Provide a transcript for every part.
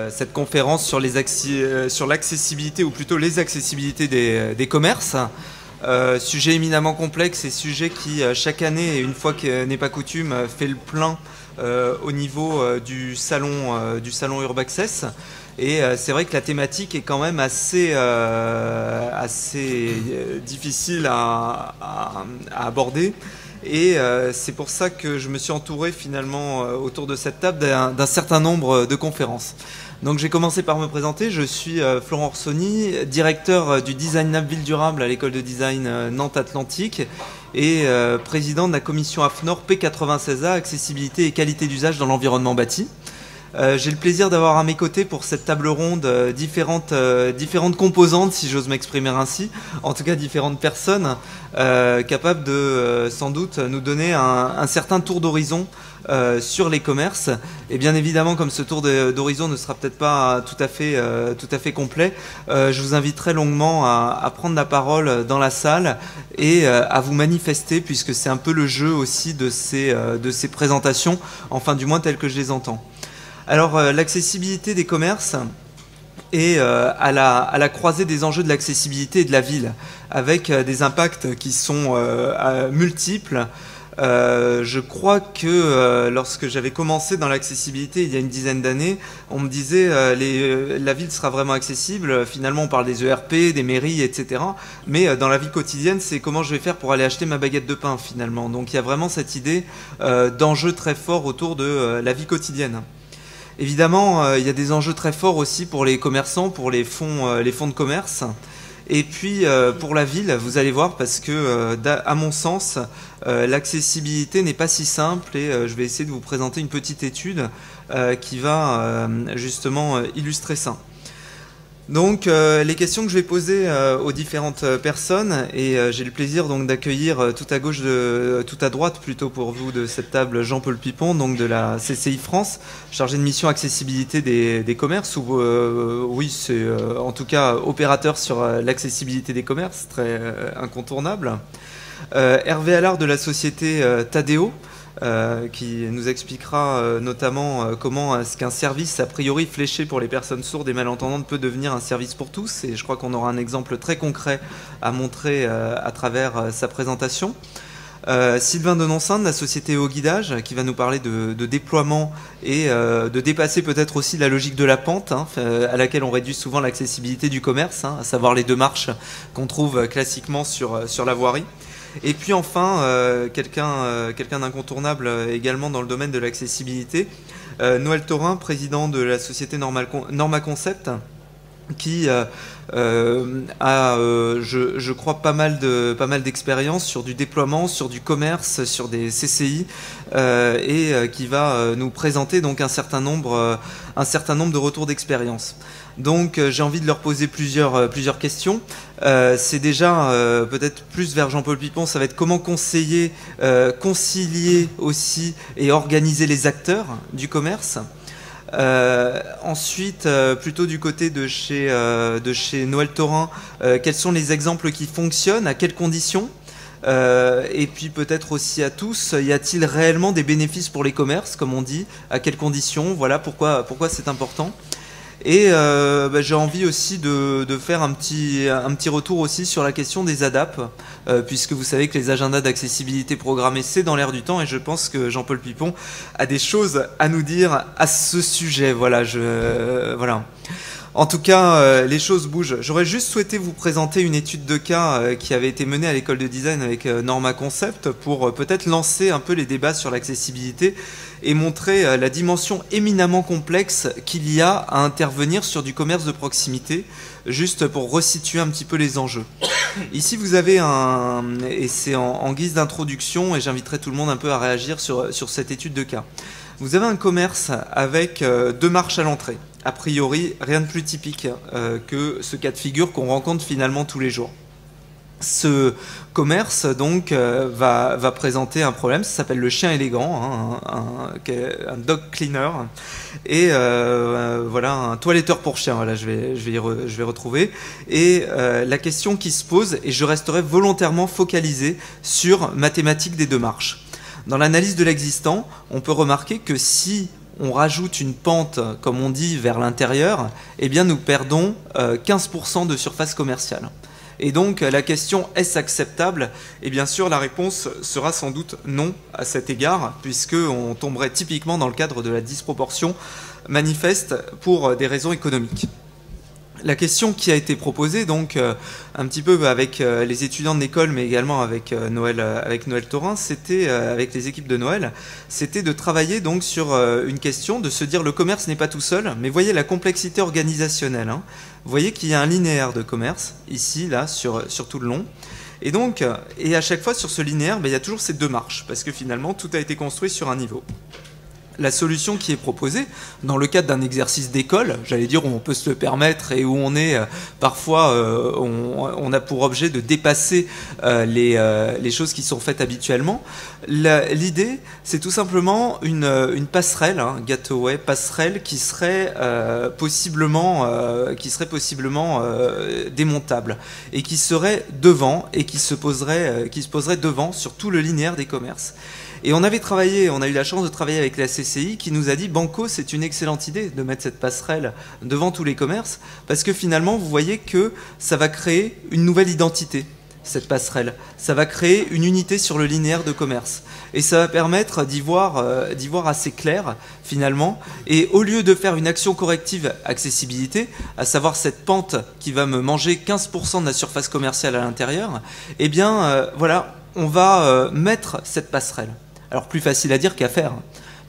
Cette conférence sur sur l'accessibilité, ou plutôt les accessibilités des commerces. Sujet éminemment complexe et sujet qui, chaque année, et une fois que n'est pas coutume, fait le plein au niveau du salon Urbaccess. Et c'est vrai que la thématique est quand même assez difficile à aborder. Et c'est pour ça que je me suis entouré finalement autour de cette table d'un certain nombre de conférences. Donc j'ai commencé par me présenter, je suis Florent Orsoni, directeur du Design Lab Ville Durable à l'école de design Nantes Atlantique et président de la commission AFNOR P96A, accessibilité et qualité d'usage dans l'environnement bâti. J'ai le plaisir d'avoir à mes côtés pour cette table ronde différentes composantes, si j'ose m'exprimer ainsi, en tout cas différentes personnes capables de sans doute nous donner un certain tour d'horizon sur les commerces. Et bien évidemment, comme ce tour d'horizon ne sera peut-être pas tout à fait complet, je vous inviterai longuement à prendre la parole dans la salle et à vous manifester, puisque c'est un peu le jeu aussi de ces présentations, enfin du moins telles que je les entends. Alors, l'accessibilité des commerces est à la croisée des enjeux de l'accessibilité et de la ville, avec des impacts qui sont multiples. Je crois que lorsque j'avais commencé dans l'accessibilité il y a une dizaine d'années, on me disait la ville sera vraiment accessible. Finalement, on parle des ERP, des mairies, etc. Mais dans la vie quotidienne, c'est comment je vais faire pour aller acheter ma baguette de pain finalement. Donc il y a vraiment cette idée d'enjeu très fort autour de la vie quotidienne. Évidemment, il y a des enjeux très forts aussi pour les commerçants, pour les fonds de commerce. Et puis pour la ville, vous allez voir, parce que à mon sens, l'accessibilité n'est pas si simple, et je vais essayer de vous présenter une petite étude qui va justement illustrer ça. Donc les questions que je vais poser aux différentes personnes, et j'ai le plaisir donc d'accueillir tout à droite plutôt pour vous de cette table Jean-Paul Pipon, donc de la CCI France, chargé de mission accessibilité des commerces, ou oui, c'est en tout cas opérateur sur l'accessibilité des commerces, très incontournable. Hervé Allard de la société Tadeo, qui nous expliquera notamment comment est-ce qu'un service a priori fléché pour les personnes sourdes et malentendantes peut devenir un service pour tous, et je crois qu'on aura un exemple très concret à montrer à travers sa présentation. Sylvain Denonsin de la société Au Guidage, qui va nous parler de déploiement et de dépasser peut-être aussi la logique de la pente, à laquelle on réduit souvent l'accessibilité du commerce, à savoir les deux marches qu'on trouve classiquement sur la voirie. Et puis enfin, quelqu'un d'incontournable également dans le domaine de l'accessibilité, Noël Thorin, président de la société Norma Concept, qui a, je crois, pas mal d'expérience sur du déploiement, sur du commerce, sur des CCI, et qui va nous présenter donc un certain nombre de retours d'expérience. Donc j'ai envie de leur poser plusieurs questions. C'est déjà peut-être plus vers Jean-Paul Pipon, ça va être comment conseiller, concilier aussi et organiser les acteurs du commerce. Ensuite, plutôt du côté de chez Noël Thorin, quels sont les exemples qui fonctionnent, à quelles conditions, et puis peut-être aussi à tous, y a-t-il réellement des bénéfices pour les commerces, comme on dit, à quelles conditions, voilà pourquoi c'est important. Et j'ai envie aussi de faire un petit retour aussi sur la question des ADAP, puisque vous savez que les agendas d'accessibilité programmée, c'est dans l'air du temps, et je pense que Jean-Paul Pipon a des choses à nous dire à ce sujet. Voilà, voilà. En tout cas, les choses bougent. J'aurais juste souhaité vous présenter une étude de cas qui avait été menée à l'école de design avec Norma Concept pour peut-être lancer un peu les débats sur l'accessibilité et montrer la dimension éminemment complexe qu'il y a à intervenir sur du commerce de proximité, juste pour resituer un petit peu les enjeux. Ici, vous avez et c'est en guise d'introduction, et j'inviterai tout le monde un peu à réagir sur cette étude de cas. Vous avez un commerce avec deux marches à l'entrée. A priori, rien de plus typique que ce cas de figure qu'on rencontre finalement tous les jours. Ce commerce donc va présenter un problème, ça s'appelle le chien élégant, un dog cleaner, et voilà, un toiletteur pour chien, voilà, je vais retrouver. Et la question qui se pose, et je resterai volontairement focalisé sur ma thématique des deux marches. Dans l'analyse de l'existant, on peut remarquer que si on rajoute une pente, comme on dit, vers l'intérieur, eh bien nous perdons 15% de surface commerciale. Et donc la question, est-ce acceptable? Et bien sûr la réponse sera sans doute non à cet égard, puisqu'on tomberait typiquement dans le cadre de la disproportion manifeste pour des raisons économiques. La question qui a été proposée, donc un petit peu avec les étudiants de l'école, mais également avec Noël Thorin, c'était avec les équipes de Noël, c'était de travailler donc sur une question, de se dire le commerce n'est pas tout seul, mais voyez la complexité organisationnelle. Hein. Vous voyez qu'il y a un linéaire de commerce ici, là, sur tout le long. Et donc, et à chaque fois sur ce linéaire, il y a toujours ces deux marches, parce que finalement tout a été construit sur un niveau. La solution qui est proposée, dans le cadre d'un exercice d'école, j'allais dire où on peut se le permettre et où on est parfois, on a pour objet de dépasser les choses qui sont faites habituellement. L'idée, c'est tout simplement une passerelle, hein, gateway, passerelle qui serait possiblement démontable et qui serait devant et qui se poserait devant sur tout le linéaire des commerces. Et on a eu la chance de travailler avec la CCI qui nous a dit Banco, c'est une excellente idée de mettre cette passerelle devant tous les commerces parce que finalement, vous voyez que ça va créer une nouvelle identité, cette passerelle. Ça va créer une unité sur le linéaire de commerce. Et ça va permettre d'y voir assez clair finalement. Et au lieu de faire une action corrective accessibilité, à savoir cette pente qui va me manger 15% de la surface commerciale à l'intérieur, eh bien voilà, on va mettre cette passerelle. Alors plus facile à dire qu'à faire.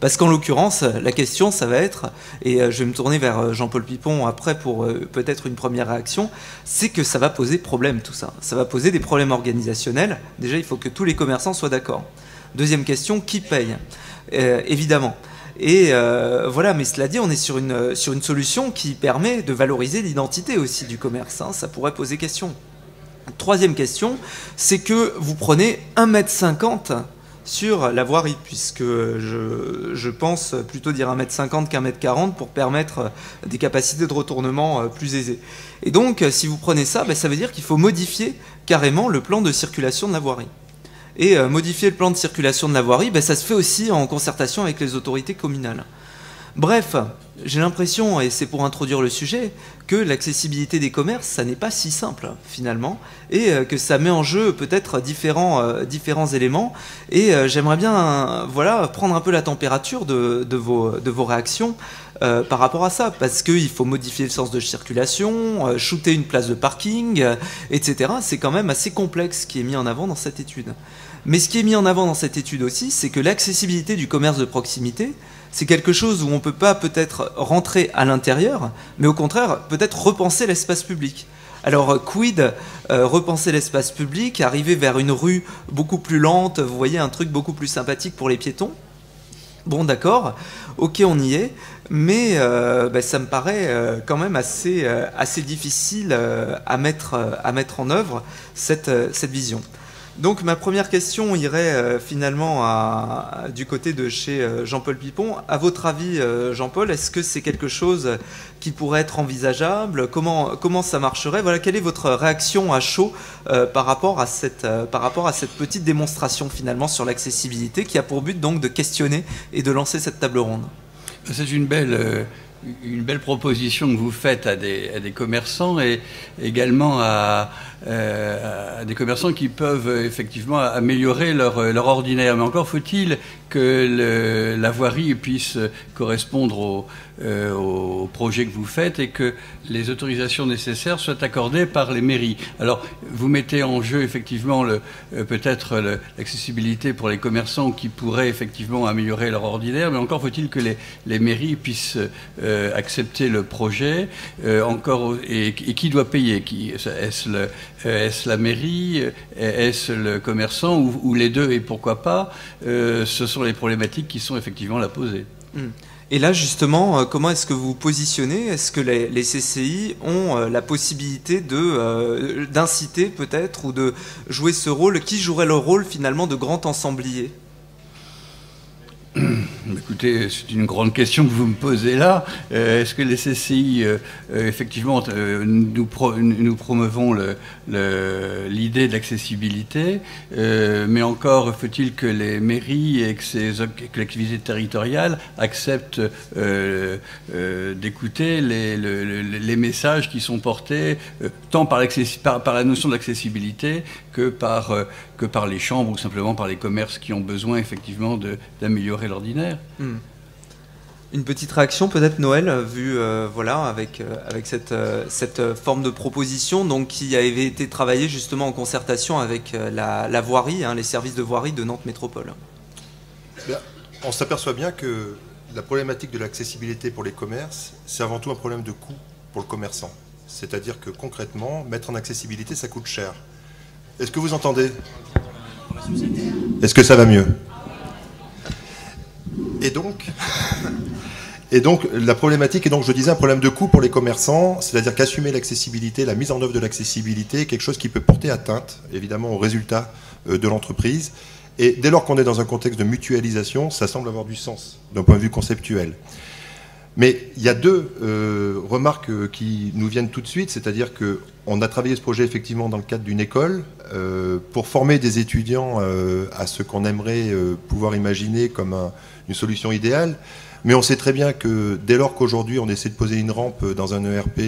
Parce qu'en l'occurrence, la question, ça va être, et je vais me tourner vers Jean-Paul Pipon après pour peut-être une première réaction, c'est que ça va poser problème tout ça. Ça va poser des problèmes organisationnels. Déjà, il faut que tous les commerçants soient d'accord. Deuxième question, qui paye? Évidemment. Et voilà, mais cela dit, on est sur une solution qui permet de valoriser l'identité aussi du commerce. Hein. Ça pourrait poser question. Troisième question, c'est que vous prenez 1,50 m sur la voirie, puisque je pense plutôt dire 1,50 m qu'1,40 m pour permettre des capacités de retournement plus aisées. Et donc, si vous prenez ça, ça veut dire qu'il faut modifier carrément le plan de circulation de la voirie. Et modifier le plan de circulation de la voirie, ça se fait aussi en concertation avec les autorités communales. Bref, j'ai l'impression, et c'est pour introduire le sujet, que l'accessibilité des commerces, ça n'est pas si simple finalement, et que ça met en jeu peut-être différents éléments. Et j'aimerais bien prendre un peu la température de vos réactions par rapport à ça, parce qu'il faut modifier le sens de circulation, shooter une place de parking, etc. C'est quand même assez complexe ce qui est mis en avant dans cette étude. Mais ce qui est mis en avant dans cette étude aussi, c'est que l'accessibilité du commerce de proximité, c'est quelque chose où on ne peut pas peut-être rentrer à l'intérieur, mais au contraire, peut-être repenser l'espace public. Alors, quid repenser l'espace public, arriver vers une rue beaucoup plus lente, vous voyez, un truc beaucoup plus sympathique pour les piétons? Bon, d'accord, ok, on y est, mais ça me paraît quand même assez difficile à mettre en œuvre cette vision. Donc ma première question irait finalement du côté de chez Jean-Paul Pipon. À votre avis, Jean-Paul, est-ce que c'est quelque chose qui pourrait être envisageable? Comment ça marcherait? Voilà, quelle est votre réaction à chaud par rapport à cette petite démonstration finalement sur l'accessibilité qui a pour but donc de questionner et de lancer cette table ronde? C'est une belle proposition que vous faites à des commerçants et également à des commerçants qui peuvent effectivement améliorer leur ordinaire. Mais encore faut-il que la voirie puisse correspondre au projet que vous faites et que les autorisations nécessaires soient accordées par les mairies. Alors, vous mettez en jeu effectivement peut-être l'accessibilité pour les commerçants qui pourraient effectivement améliorer leur ordinaire, mais encore faut-il que les mairies puissent accepter le projet. Et qui doit payer? Est-ce la mairie? Est-ce le commerçant? Ou les deux? Et pourquoi pas? Ce sont les problématiques qui sont effectivement là posées. Et là, justement, comment est-ce que vous vous positionnez? Est-ce que les CCI ont la possibilité d'inciter peut-être ou de jouer ce rôle? Qui jouerait le rôle finalement de grand ensemblier? Écoutez, c'est une grande question que vous me posez là. Est-ce que les CCI, effectivement, nous promouvons l'idée de l'accessibilité, mais encore faut-il que les mairies et que les activités territoriales acceptent d'écouter les messages qui sont portés tant par la notion de l'accessibilité que par les chambres ou simplement par les commerces qui ont besoin effectivement d'améliorer l'ordinaire. Une petite réaction peut-être, Noël, vu voilà, avec cette forme de proposition donc, qui avait été travaillée justement en concertation avec la voirie, les services de voirie de Nantes Métropole. Bien, on s'aperçoit bien que la problématique de l'accessibilité pour les commerces, c'est avant tout un problème de coût pour le commerçant. C'est-à-dire que concrètement, mettre en accessibilité, ça coûte cher. Est-ce que vous entendez? Est-ce que ça va mieux? Et donc, la problématique est donc, je disais, un problème de coût pour les commerçants, c'est-à-dire qu'assumer l'accessibilité, la mise en œuvre de l'accessibilité est quelque chose qui peut porter atteinte, évidemment, aux résultats de l'entreprise. Et dès lors qu'on est dans un contexte de mutualisation, ça semble avoir du sens, d'un point de vue conceptuel. Mais il y a deux remarques qui nous viennent tout de suite, c'est-à-dire qu'on a travaillé ce projet effectivement dans le cadre d'une école pour former des étudiants à ce qu'on aimerait pouvoir imaginer comme une solution idéale. Mais on sait très bien que dès lors qu'aujourd'hui on essaie de poser une rampe dans un ERP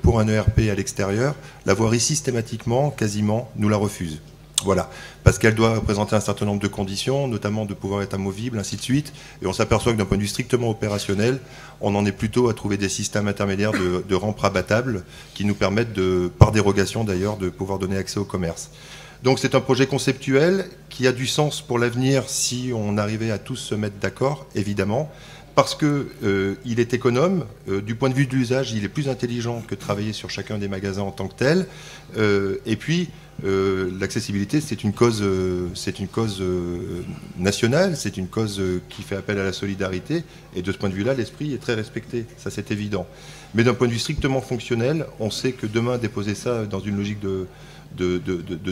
pour un ERP à l'extérieur, la voirie systématiquement, quasiment, nous la refuse. Voilà, parce qu'elle doit présenter un certain nombre de conditions, notamment de pouvoir être amovible, ainsi de suite. Et on s'aperçoit que d'un point de vue strictement opérationnel, on en est plutôt à trouver des systèmes intermédiaires de rampes rabattables qui nous permettent, par dérogation d'ailleurs, de pouvoir donner accès au commerce. Donc c'est un projet conceptuel qui a du sens pour l'avenir si on arrivait à tous se mettre d'accord, évidemment, parce qu'il est économe, du point de vue de l'usage, il est plus intelligent que de travailler sur chacun des magasins en tant que tel, et puis l'accessibilité, c'est une cause nationale, c'est une cause qui fait appel à la solidarité, et de ce point de vue-là, l'esprit est très respecté, ça c'est évident. Mais d'un point de vue strictement fonctionnel, on sait que demain, déposer ça dans une logique de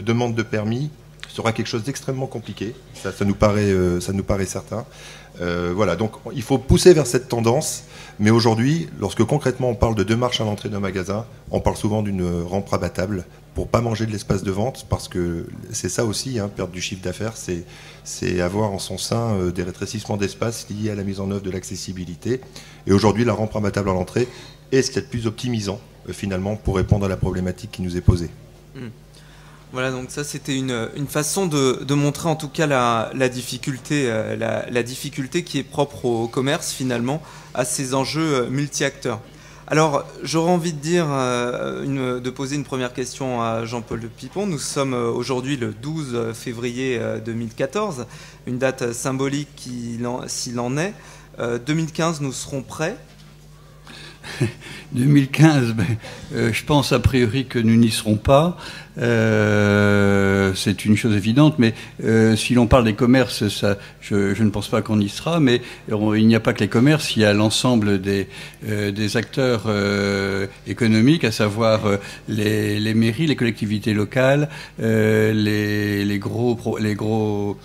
demande de permis sera quelque chose d'extrêmement compliqué, ça nous paraît certain. Voilà, donc il faut pousser vers cette tendance, mais aujourd'hui, lorsque concrètement on parle de 2 marches à l'entrée d'un magasin, on parle souvent d'une rampe rabattable pour pas manger de l'espace de vente, parce que c'est ça aussi, perdre du chiffre d'affaires, c'est avoir en son sein des rétrécissements d'espace liés à la mise en œuvre de l'accessibilité. Et aujourd'hui, la rampe rabattable à l'entrée est ce qu'il y a de plus optimisant, finalement, pour répondre à la problématique qui nous est posée. Voilà, donc ça c'était une façon de montrer en tout cas la difficulté qui est propre au commerce finalement, à ces enjeux multi-acteurs. Alors j'aurais envie de dire, de poser une première question à Jean-Paul Pipon. Nous sommes aujourd'hui le 12 février 2014, une date symbolique s'il en est. 2015, nous serons prêts. 2015, je pense a priori que nous n'y serons pas. C'est une chose évidente, mais si l'on parle des commerces, je ne pense pas qu'on y sera, mais il n'y a pas que les commerces, il y a l'ensemble des acteurs économiques, à savoir les mairies, les collectivités locales, les gros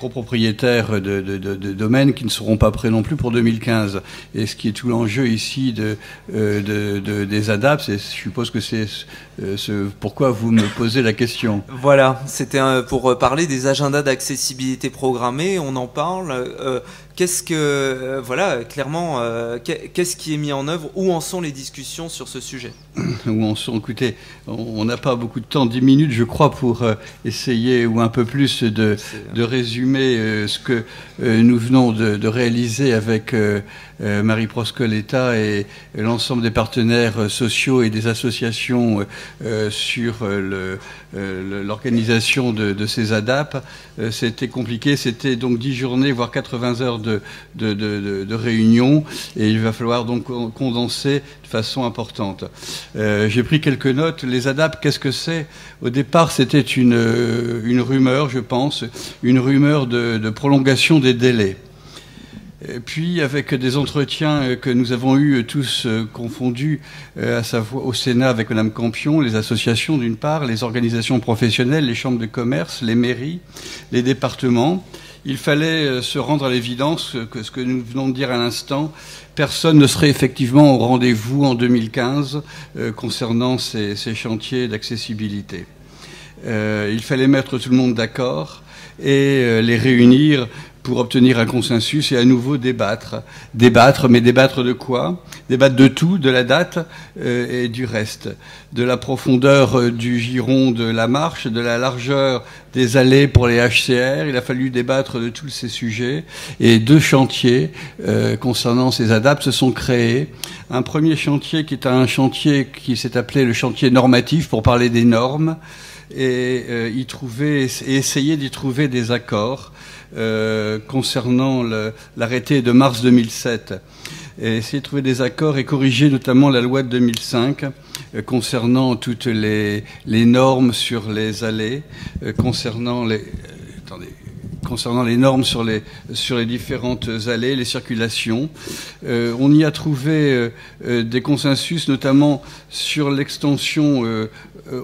propriétaires de domaines qui ne seront pas prêts non plus pour 2015. Et ce qui est tout l'enjeu ici des ADAPT, je suppose que c'est pourquoi vous me posez la question. Voilà, c'était pour parler des agendas d'accessibilité programmés, on en parle. Qu'est-ce que, voilà, clairement, qu'est-ce qui est mis en œuvre? Où en sont les discussions sur ce sujet? Où en sont? Écoutez, on n'a pas beaucoup de temps, 10 minutes, je crois, pour essayer, ou un peu plus, de résumer ce que nous venons de réaliser avec Marie Proscoletta et l'ensemble des partenaires sociaux et des associations sur l'organisation de ces ADAPT. C'était compliqué, c'était donc 10 journées, voire 80 heures de réunion, et il va falloir donc condenser de façon importante. J'ai pris quelques notes. Les ADAPT, qu'est-ce que c'est? Au départ, c'était une rumeur, je pense, une rumeur de prolongation des délais. Et puis, avec des entretiens que nous avons eus tous confondus, à savoir au Sénat avec Mme Campion, les associations d'une part, les organisations professionnelles, les chambres de commerce, les mairies, les départements, il fallait se rendre à l'évidence que ce que nous venons de dire à l'instant, personne ne serait effectivement au rendez-vous en 2015 concernant ces chantiers d'accessibilité. Il fallait mettre tout le monde d'accord et les réunir pour obtenir un consensus et à nouveau débattre. Mais débattre de quoi? Débattre de tout, de la date et du reste. De la profondeur du giron de la marche, de la largeur des allées pour les HCR. Il a fallu débattre de tous ces sujets. Et 2 chantiers concernant ces ADAPT se sont créés. Un premier chantier qui est un chantier qui s'est appelé le chantier normatif pour parler des normes et essayer d'y trouver des accords concernant l'arrêté de mars 2007. Et essayer de trouver des accords et corriger notamment la loi de 2005 concernant toutes les normes sur les allées, concernant les normes sur les différentes allées, les circulations. On y a trouvé des consensus, notamment sur l'extension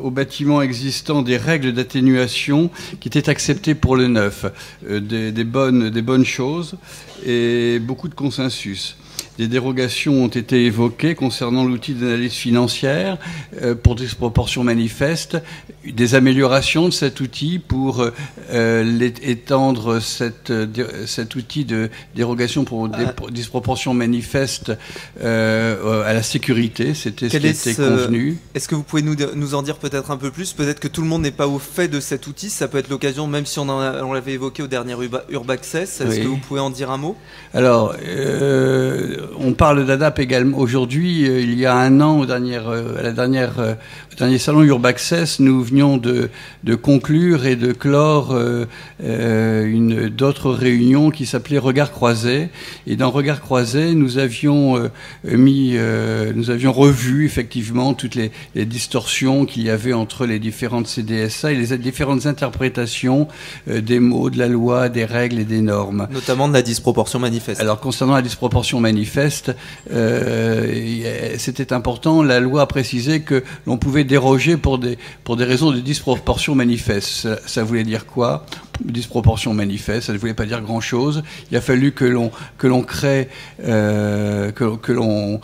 aux bâtiments existants des règles d'atténuation qui étaient acceptées pour le neuf. Des bonnes choses et beaucoup de consensus. Des dérogations ont été évoquées concernant l'outil d'analyse financière pour disproportion manifeste, des améliorations de cet outil pour étendre cet outil de dérogation pour disproportion manifeste à la sécurité. C'était ce qui était convenu. Est-ce que vous pouvez nous en dire peut-être un peu plus? Peut-être que tout le monde n'est pas au fait de cet outil. Ça peut être l'occasion, même si on l'avait évoqué au dernier Urbaccess. Est-ce que vous pouvez en dire un mot? Alors, on parle d'ADAPT également. Aujourd'hui, il y a un an, au dernier salon Urbaccess, nous venions de conclure et de clore d'autres réunions qui s'appelaient Regards croisés. Et dans Regards croisés, nous avions revu effectivement toutes les distorsions qu'il y avait entre les différentes CDSA et les différentes interprétations des mots, de la loi, des règles et des normes. Notamment de la disproportion manifeste. Alors, concernant la disproportion manifeste, c'était important. La loi a précisé que l'on pouvait déroger pour des raisons de disproportion manifeste. Ça voulait dire quoi? Disproportion manifeste, ça ne voulait pas dire grand-chose. Il a fallu que l'on crée, que l'on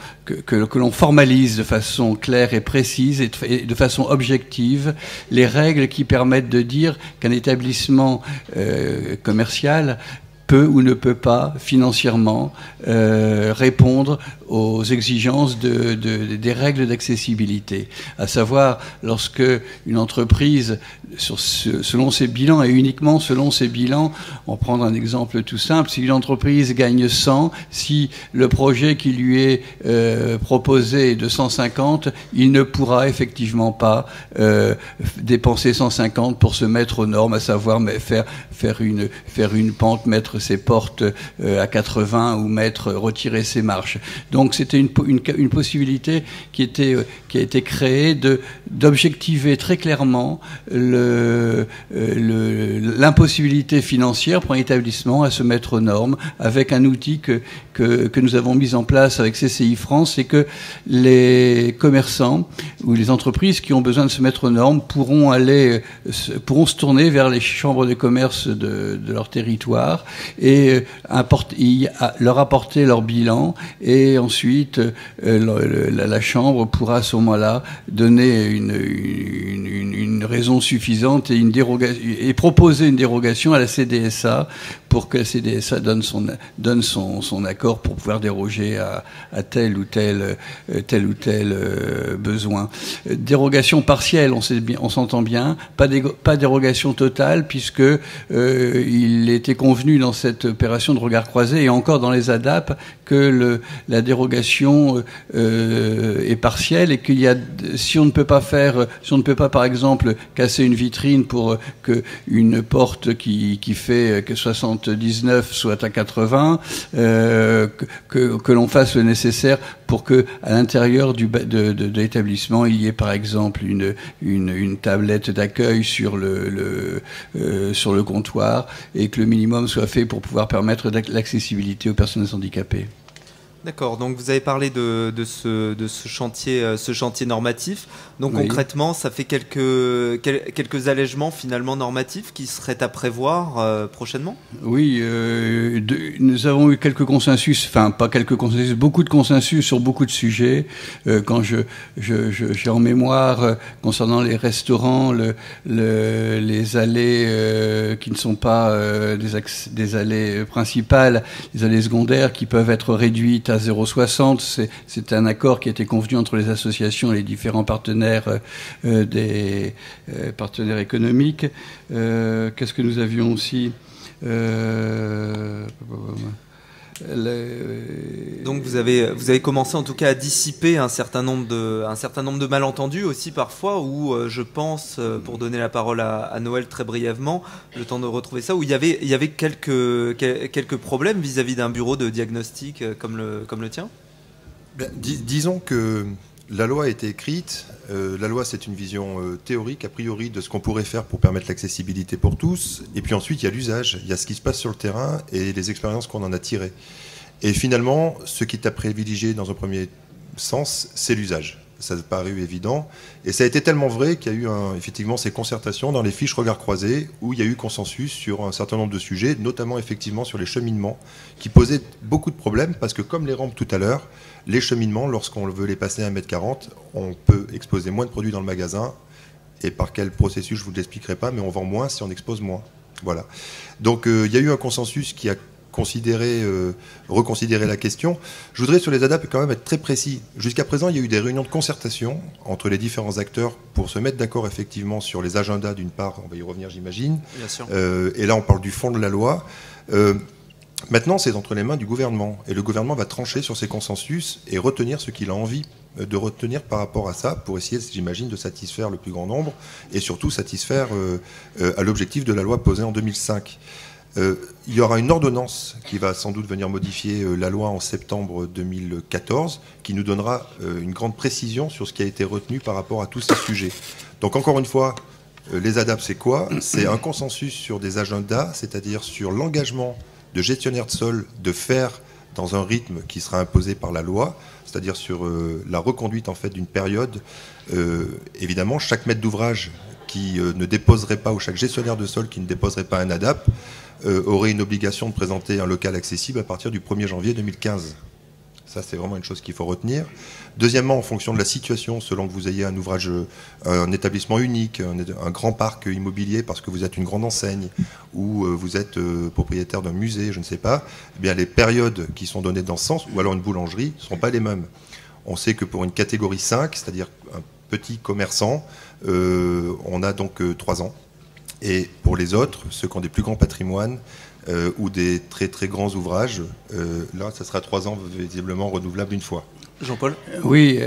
formalise de façon claire et précise et de façon objective les règles qui permettent de dire qu'un établissement commercial peut ou ne peut pas financièrement répondre aux exigences des règles d'accessibilité. À savoir, lorsque une entreprise, selon ses bilans et uniquement selon ses bilans, on prend un exemple tout simple, si une entreprise gagne 100, si le projet qui lui est proposé est de 150, il ne pourra effectivement pas dépenser 150 pour se mettre aux normes, à savoir faire une pente, mettre ses portes à 80 ou retirer ses marches. Donc c'était une possibilité qui a été créée d'objectiver très clairement l'impossibilité financière pour un établissement à se mettre aux normes avec un outil que nous avons mis en place avec CCI France, c'est que les commerçants ou les entreprises qui ont besoin de se mettre aux normes pourront se tourner vers les chambres de commerce de leur territoire et leur apporter leur bilan, et ensuite la chambre pourra à ce moment-là donner une raison suffisante et proposer une dérogation à la CDSA pour que la CDSA donne son accord pour pouvoir déroger à tel ou tel besoin. Dérogation partielle, on s'entend bien, pas dérogation totale, puisque il était convenu dans cette opération de regard croisé et encore dans les ADAPT que la dérogation est partielle, et si on ne peut pas par exemple casser une vitrine pour que une porte qui fait que 79 soit à 80, que l'on fasse le nécessaire pour que à l'intérieur de l'établissement il y ait par exemple une tablette d'accueil sur le comptoir, et que le minimum soit fait pour pouvoir permettre l'accessibilité aux personnes handicapées. D'accord, donc vous avez parlé de ce chantier normatif. Donc Oui. concrètement, ça fait quelques allègements finalement normatifs qui seraient à prévoir prochainement? Oui, nous avons eu quelques consensus, enfin pas quelques consensus, beaucoup de consensus sur beaucoup de sujets. Quand j'ai en mémoire concernant les restaurants, les allées qui ne sont pas des allées principales, les allées secondaires qui peuvent être réduites à 0,60. C'est un accord qui a été convenu entre les associations et les différents partenaires des partenaires économiques. Qu'est-ce que nous avions aussi? Donc vous avez commencé en tout cas à dissiper un certain nombre de malentendus aussi parfois, où je pense, pour donner la parole à Noël très brièvement, le temps de retrouver ça, où il y avait quelques problèmes vis-à-vis d'un bureau de diagnostic comme le tien. Disons que la loi a été écrite. La loi, c'est une vision théorique, a priori, de ce qu'on pourrait faire pour permettre l'accessibilité pour tous. Et puis ensuite, il y a l'usage, il y a ce qui se passe sur le terrain et les expériences qu'on en a tirées. Et finalement, ce qui est à privilégier dans un premier sens, c'est l'usage. Ça a paru évident. Et ça a été tellement vrai qu'il y a eu effectivement ces concertations dans les fiches regards croisés où il y a eu consensus sur un certain nombre de sujets, notamment effectivement sur les cheminements, qui posaient beaucoup de problèmes parce que, comme les rampes tout à l'heure, les cheminements, lorsqu'on veut les passer à 1,40 m, on peut exposer moins de produits dans le magasin. Et par quel processus, je ne vous l'expliquerai pas, mais on vend moins si on expose moins. Voilà. Donc il y a eu un consensus qui a reconsidérer la question. Je voudrais sur les ADAP quand même être très précis. Jusqu'à présent, il y a eu des réunions de concertation entre les différents acteurs pour se mettre d'accord effectivement sur les agendas d'une part, on va y revenir j'imagine. Bien sûr. Et là on parle du fond de la loi. Maintenant c'est entre les mains du gouvernement et le gouvernement va trancher sur ces consensus et retenir ce qu'il a envie de retenir par rapport à ça pour essayer, j'imagine, de satisfaire le plus grand nombre et surtout satisfaire à l'objectif de la loi posée en 2005. Il y aura une ordonnance qui va sans doute venir modifier la loi en septembre 2014, qui nous donnera une grande précision sur ce qui a été retenu par rapport à tous ces sujets. Donc encore une fois, les ADAP, c'est quoi? C'est un consensus sur des agendas, c'est-à-dire sur l'engagement de gestionnaires de sol de faire dans un rythme qui sera imposé par la loi, c'est-à-dire sur la reconduite en fait d'une période. Évidemment, chaque maître d'ouvrage qui ne déposerait pas, ou chaque gestionnaire de sol qui ne déposerait pas un ADAP, aurait une obligation de présenter un local accessible à partir du 1er janvier 2015. Ça, c'est vraiment une chose qu'il faut retenir. Deuxièmement, en fonction de la situation, selon que vous ayez un ouvrage, un établissement unique, un grand parc immobilier parce que vous êtes une grande enseigne ou vous êtes propriétaire d'un musée, je ne sais pas, eh bien les périodes qui sont données dans ce sens, ou alors une boulangerie, ne seront pas les mêmes. On sait que pour une catégorie 5, c'est-à-dire un petit commerçant, on a donc 3 ans. Et pour les autres, ceux qui ont des plus grands patrimoines ou des très très grands ouvrages, là, ça sera 3 ans visiblement renouvelable une fois. Jean-Paul? Oui,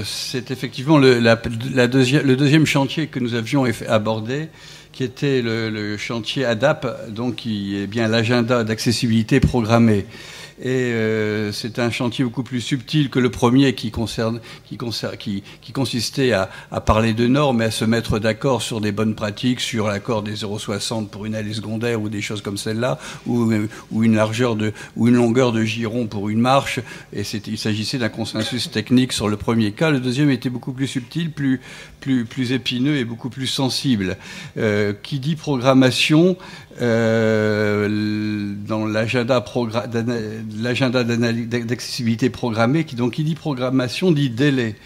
c'est effectivement le deuxième chantier que nous avions abordé, qui était le chantier ADAP, donc qui est bien l'agenda d'accessibilité programmée. Et c'est un chantier beaucoup plus subtil que le premier qui consistait à parler de normes et à se mettre d'accord sur des bonnes pratiques, sur l'accord des 0,60 pour une allée secondaire ou des choses comme celle-là, ou une longueur de giron pour une marche. Et il s'agissait d'un consensus technique sur le premier cas. Le deuxième était beaucoup plus subtil, plus épineux et beaucoup plus sensible. Qui dit programmation, dans l'agenda d'accessibilité programmée, qui dit programmation, dit délai.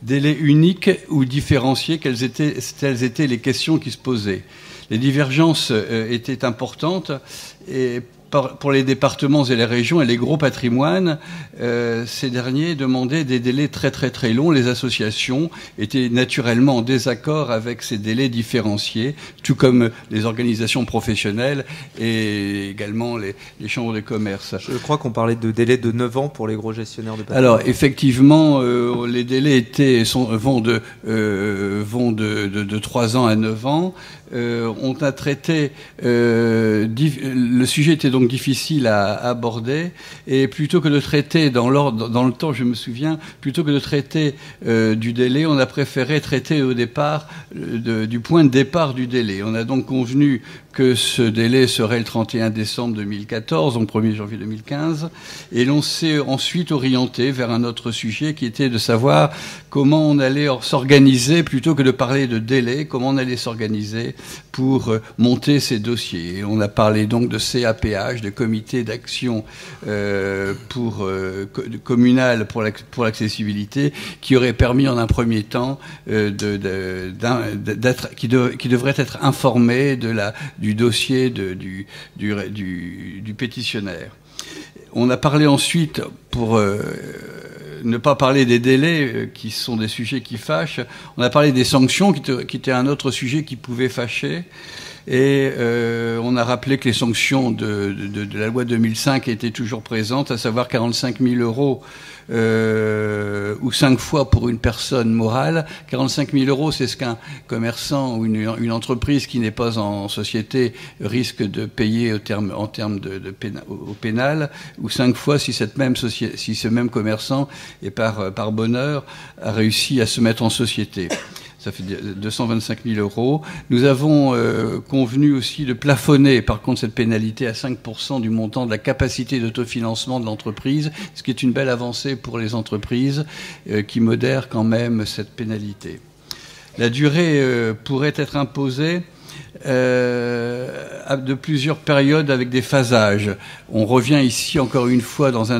Délai unique ou différencié, telles étaient les questions qui se posaient. Les divergences étaient importantes et pour les départements et les régions et les gros patrimoines, ces derniers demandaient des délais très très très longs. Les associations étaient naturellement en désaccord avec ces délais différenciés, tout comme les organisations professionnelles et également les chambres de commerce. Je crois qu'on parlait de délais de 9 ans pour les gros gestionnaires de patrimoine. Alors effectivement, les délais vont de 3 ans à 9 ans. On a traité, le sujet était donc difficile à aborder, et plutôt que de traiter dans le temps, je me souviens, plutôt que de traiter du délai, on a préféré traiter au départ du point de départ du délai. On a donc convenu que ce délai serait le 31 décembre 2014, donc 1er janvier 2015, et l'on s'est ensuite orienté vers un autre sujet qui était de savoir comment on allait s'organiser, plutôt que de parler de délai, comment on allait s'organiser pour monter ces dossiers. Et on a parlé donc de CAPH, de comité d'action communal pour l'accessibilité, qui aurait permis en un premier temps qui devrait être informé du dossier du pétitionnaire. On a parlé ensuite, pour ne pas parler des délais, qui sont des sujets qui fâchent, on a parlé des sanctions, qui était un autre sujet qui pouvait fâcher. Et on a rappelé que les sanctions de la loi 2005 étaient toujours présentes, à savoir 45 000 euros ou 5 fois pour une personne morale. 45 000 euros, c'est ce qu'un commerçant ou une entreprise qui n'est pas en société risque de payer en termes au pénal, ou 5 fois si ce même commerçant, et par bonheur, a réussi à se mettre en société. Ça fait 225 000 euros. Nous avons convenu aussi de plafonner, par contre, cette pénalité à 5% du montant de la capacité d'autofinancement de l'entreprise, ce qui est une belle avancée pour les entreprises qui modèrent quand même cette pénalité. La durée pourrait être imposée de plusieurs périodes avec des phasages. On revient ici encore une fois dans un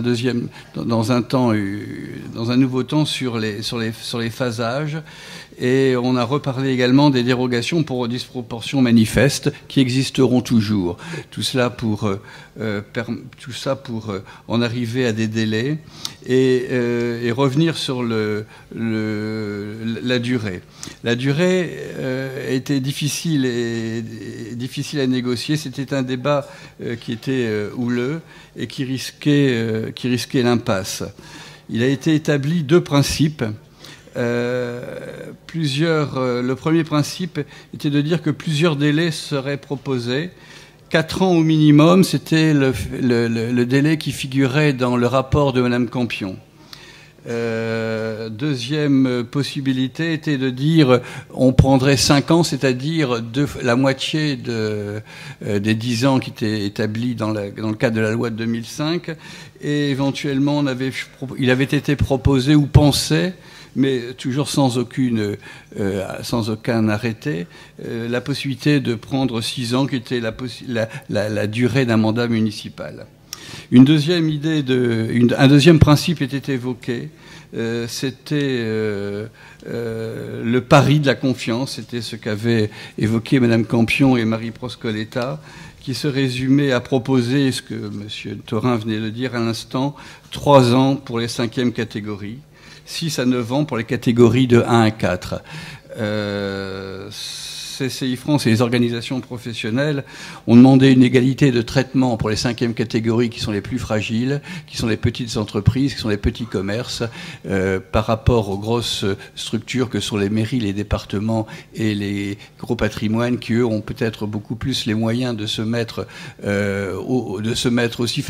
nouveau temps sur les phasages. Et on a reparlé également des dérogations pour disproportions manifestes qui existeront toujours. Tout ça pour en arriver à des délais et revenir sur la durée. La durée était difficile à négocier. C'était un débat qui était houleux et qui risquait l'impasse. Il a été établi 2 principes. Le premier principe était de dire que plusieurs délais seraient proposés. 4 ans au minimum, c'était le délai qui figurait dans le rapport de Madame Campion. Deuxième possibilité était de dire on prendrait 5 ans, c'est-à-dire la moitié des 10 ans qui étaient établis dans le cadre de la loi de 2005. Et éventuellement, il avait été proposé ou pensé, mais toujours sans aucun arrêté, la possibilité de prendre 6 ans, qui était la durée d'un mandat municipal. Un deuxième principe était évoqué, c'était le pari de la confiance. C'était ce qu'avaient évoqué Madame Campion et Marie Proscoletta, qui se résumait à proposer, ce que M. Thorin venait de dire à l'instant, 3 ans pour les 5e catégories, 6 à 9 ans pour les catégories de 1 à 4. CCI France et les organisations professionnelles ont demandé une égalité de traitement pour les 5e catégories qui sont les plus fragiles, qui sont les petites entreprises, qui sont les petits commerces, par rapport aux grosses structures que sont les mairies, les départements et les gros patrimoines, qui eux ont peut-être beaucoup plus les moyens de se mettre aussi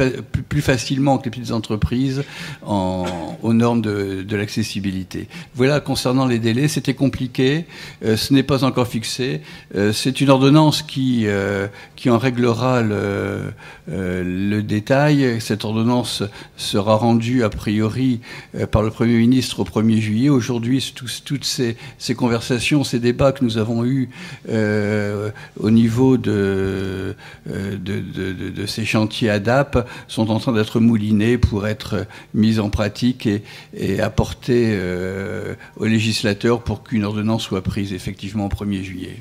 plus facilement que les petites entreprises aux normes de l'accessibilité. Voilà, concernant les délais, c'était compliqué, ce n'est pas encore fixé. C'est une ordonnance qui en réglera le détail. Cette ordonnance sera rendue a priori par le Premier ministre au 1er juillet. Aujourd'hui, toutes ces conversations, ces débats que nous avons eus au niveau de ces chantiers ADAP sont en train d'être moulinés pour être mis en pratique et apportés aux législateurs pour qu'une ordonnance soit prise effectivement au 1er juillet.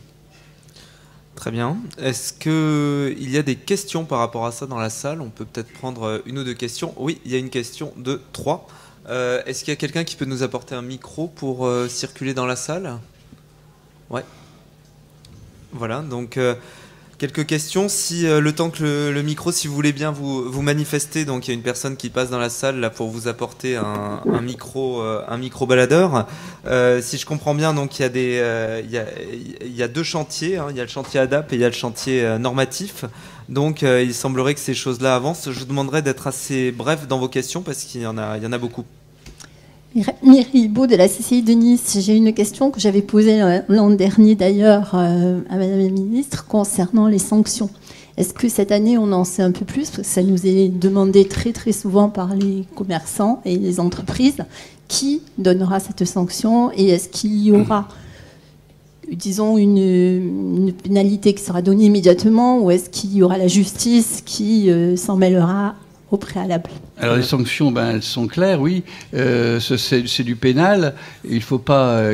Très bien. Est-ce qu'il y a des questions par rapport à ça dans la salle? On peut peut-être prendre 1 ou 2 questions. Oui, il y a une question de 3. Est-ce qu'il y a quelqu'un qui peut nous apporter un micro pour circuler dans la salle? Ouais. Voilà, donc quelques questions. Si le temps que le micro, si vous voulez bien vous manifester, donc il y a une personne qui passe dans la salle là pour vous apporter un micro baladeur. Si je comprends bien, donc il y a 2 chantiers, hein. Il y a le chantier ADAP et il y a le chantier normatif. Donc il semblerait que ces choses-là avancent. Je vous demanderai d'être assez bref dans vos questions parce qu'il y en a beaucoup. Mireille Beau de la CCI de Nice. J'ai une question que j'avais posée l'an dernier d'ailleurs à Madame la Ministre concernant les sanctions. Est-ce que cette année on en sait un peu plus? Parce que ça nous est demandé très très souvent par les commerçants et les entreprises. Qui donnera cette sanction et est-ce qu'il y aura, disons, une pénalité qui sera donnée immédiatement ou est-ce qu'il y aura la justice qui s'en mêlera au préalable? Alors les sanctions, elles sont claires, oui. C'est du pénal. Il faut pas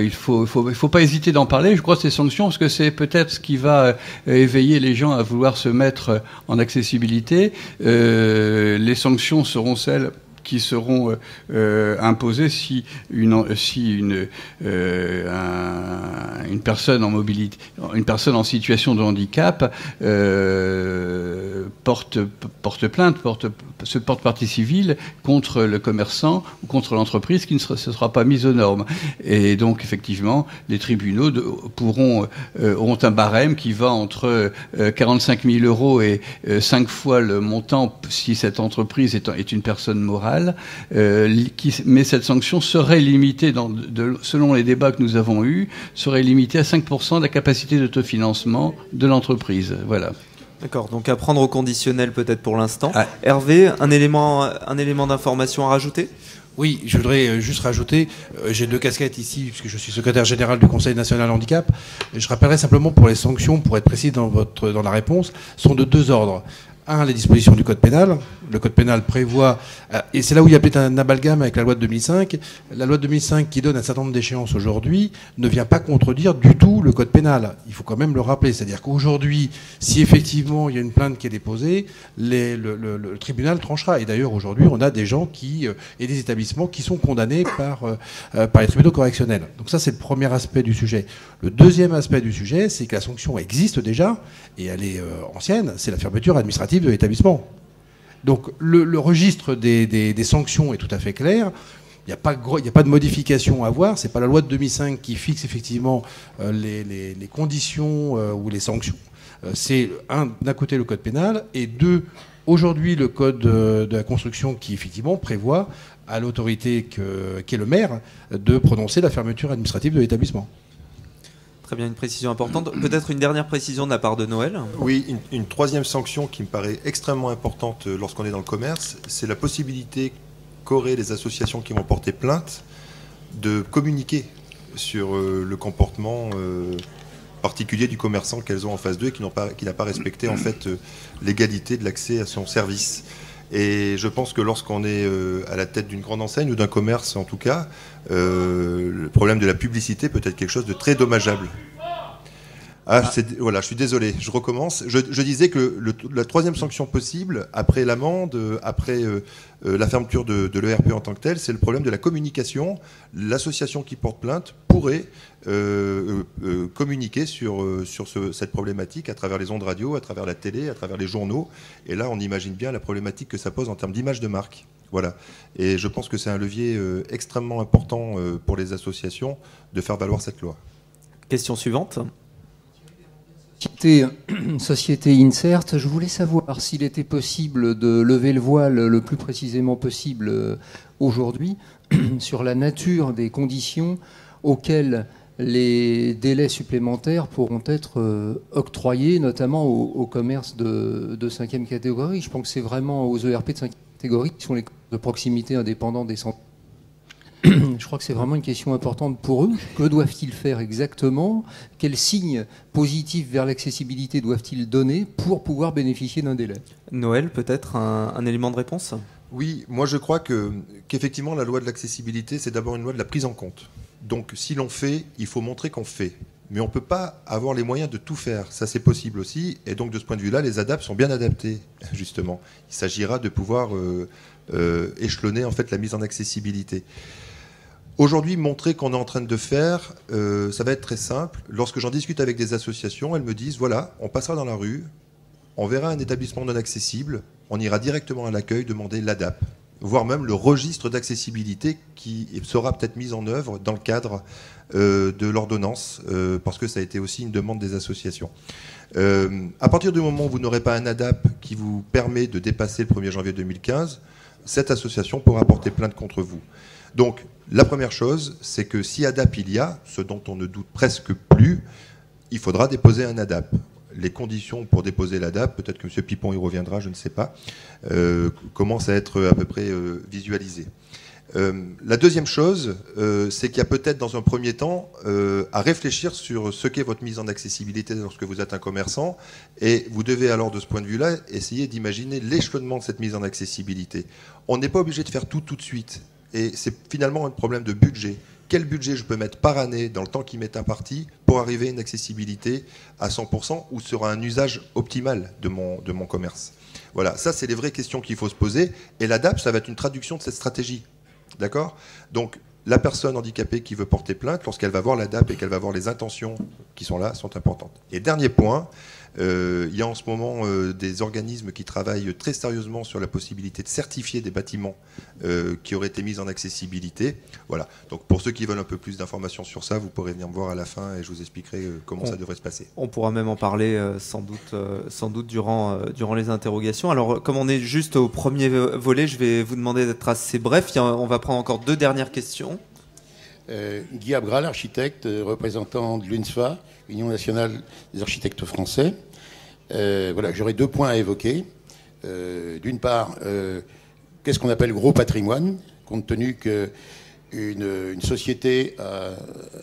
hésiter d'en parler. Je crois ces sanctions parce que c'est peut-être ce qui va éveiller les gens à vouloir se mettre en accessibilité. Les sanctions seront celles qui seront imposées si une personne en mobilité, une personne en situation de handicap porte plainte, se porte partie civile contre le commerçant ou contre l'entreprise qui ne sera pas mise aux normes. Et donc effectivement, les tribunaux auront un barème qui va entre 45 000 € et 5 fois le montant si cette entreprise est une personne morale. Mais cette sanction serait limitée, selon les débats que nous avons eus, serait limitée à 5% de la capacité d'autofinancement de l'entreprise. Voilà. D'accord, donc à prendre au conditionnel peut-être pour l'instant. Ah. Hervé, un élément d'information à rajouter ? Oui, je voudrais juste rajouter, j'ai 2 casquettes ici, puisque je suis secrétaire général du Conseil national handicap. Je rappellerai simplement pour les sanctions, pour être précis dans la réponse, sont de 2 ordres. Un, les dispositions du Code pénal. Le Code pénal prévoit, et c'est là où il y a peut-être un amalgame avec la loi de 2005, la loi de 2005 qui donne un certain nombre d'échéances aujourd'hui ne vient pas contredire du tout le Code pénal. Il faut quand même le rappeler. C'est-à-dire qu'aujourd'hui, si effectivement il y a une plainte qui est déposée, le tribunal tranchera. Et d'ailleurs, aujourd'hui, on a des gens et des établissements qui sont condamnés par les tribunaux correctionnels. Donc ça, c'est le premier aspect du sujet. Le deuxième aspect du sujet, c'est que la sanction existe déjà, et elle est ancienne, c'est la fermeture administrative de l'établissement. Donc le registre des sanctions est tout à fait clair. Il n'y a pas de modification à voir. C'est pas la loi de 2005 qui fixe effectivement les conditions ou les sanctions. C'est d'un côté le code pénal et deux, aujourd'hui le code de la construction qui effectivement prévoit à l'autorité qui est le maire de prononcer la fermeture administrative de l'établissement. Très bien, une précision importante. Peut-être une dernière précision de la part de Noël. Oui, une troisième sanction qui me paraît extrêmement importante lorsqu'on est dans le commerce, c'est la possibilité qu'auraient les associations qui vont porter plainte de communiquer sur le comportement particulier du commerçant qu'elles ont en face d'eux et qui n'a pas respecté en fait l'égalité de l'accès à son service. Et je pense que lorsqu'on est à la tête d'une grande enseigne ou d'un commerce en tout cas, le problème de la publicité peut être quelque chose de très dommageable. Voilà, je suis désolé, je recommence. Je disais que la troisième sanction possible, après l'amende, après la fermeture de l'ERP en tant que tel, c'est le problème de la communication. L'association qui porte plainte pourrait communiquer sur cette problématique à travers les ondes radio, à travers la télé, à travers les journaux. Et là, on imagine bien la problématique que ça pose en termes d'image de marque. Voilà. Et je pense que c'est un levier extrêmement important pour les associations de faire valoir cette loi. Question suivante. Société Insert, je voulais savoir s'il était possible de lever le voile le plus précisément possible aujourd'hui sur la nature des conditions auxquelles les délais supplémentaires pourront être octroyés, notamment aux commerces de 5e catégorie. Je pense que c'est vraiment aux ERP de 5e catégorie qui sont les commerces de proximité indépendants des centres. Je crois que c'est vraiment une question importante pour eux. Que doivent-ils faire exactement? Quels signes positifs vers l'accessibilité doivent-ils donner pour pouvoir bénéficier d'un délai? Noël, peut-être un élément de réponse? Oui, moi je crois qu'effectivement la loi de l'accessibilité, c'est d'abord une loi de la prise en compte. Donc si l'on fait, il faut montrer qu'on fait. Mais on ne peut pas avoir les moyens de tout faire. Ça, c'est possible aussi. Et donc de ce point de vue-là, les ADAPT sont bien adaptés, justement. Il s'agira de pouvoir échelonner en fait la mise en accessibilité. Aujourd'hui, montrer qu'on est en train de faire, ça va être très simple. Lorsque j'en discute avec des associations, elles me disent, voilà, on passera dans la rue, on verra un établissement non accessible, on ira directement à l'accueil demander l'ADAP, voire même le registre d'accessibilité qui sera peut-être mis en œuvre dans le cadre de l'ordonnance, parce que ça a été aussi une demande des associations. À partir du moment où vous n'aurez pas un ADAP qui vous permet de dépasser le 1er janvier 2015, cette association pourra porter plainte contre vous. Donc, la première chose, c'est que si ADAP il y a, ce dont on ne doute presque plus, il faudra déposer un ADAP. Les conditions pour déposer l'ADAP, peut-être que M. Pipon y reviendra, je ne sais pas, commencent à être à peu près visualisées. La deuxième chose, c'est qu'il y a peut-être dans un premier temps à réfléchir sur ce qu'est votre mise en accessibilité lorsque vous êtes un commerçant, et vous devez alors de ce point de vue-là essayer d'imaginer l'échelonnement de cette mise en accessibilité. On n'est pas obligé de faire tout de suite, et c'est finalement un problème de budget. Quel budget je peux mettre par année dans le temps qui m'est imparti pour arriver à une accessibilité à 100% ou sur un usage optimal de mon commerce? Voilà, ça c'est les vraies questions qu'il faut se poser, et l'ADAP, ça va être une traduction de cette stratégie. D'accord? Donc, la personne handicapée qui veut porter plainte, lorsqu'elle va voir l'ADAP et qu'elle va voir les intentions qui sont là, sont importantes. Et dernier point, il y a en ce moment des organismes qui travaillent très sérieusement sur la possibilité de certifier des bâtiments qui auraient été mis en accessibilité. Voilà. Donc, pour ceux qui veulent un peu plus d'informations sur ça, vous pourrez venir me voir à la fin et je vous expliquerai comment ça devrait se passer. On pourra même en parler sans doute durant les interrogations. Alors, comme on est juste au premier volet, je vais vous demander d'être assez bref. On va prendre encore 2 dernières questions. Guy Abgral, architecte, représentant de l'UNSFA, Union nationale des architectes français. Voilà, j'aurais 2 points à évoquer. D'une part, qu'est-ce qu'on appelle gros patrimoine, compte tenu qu'une société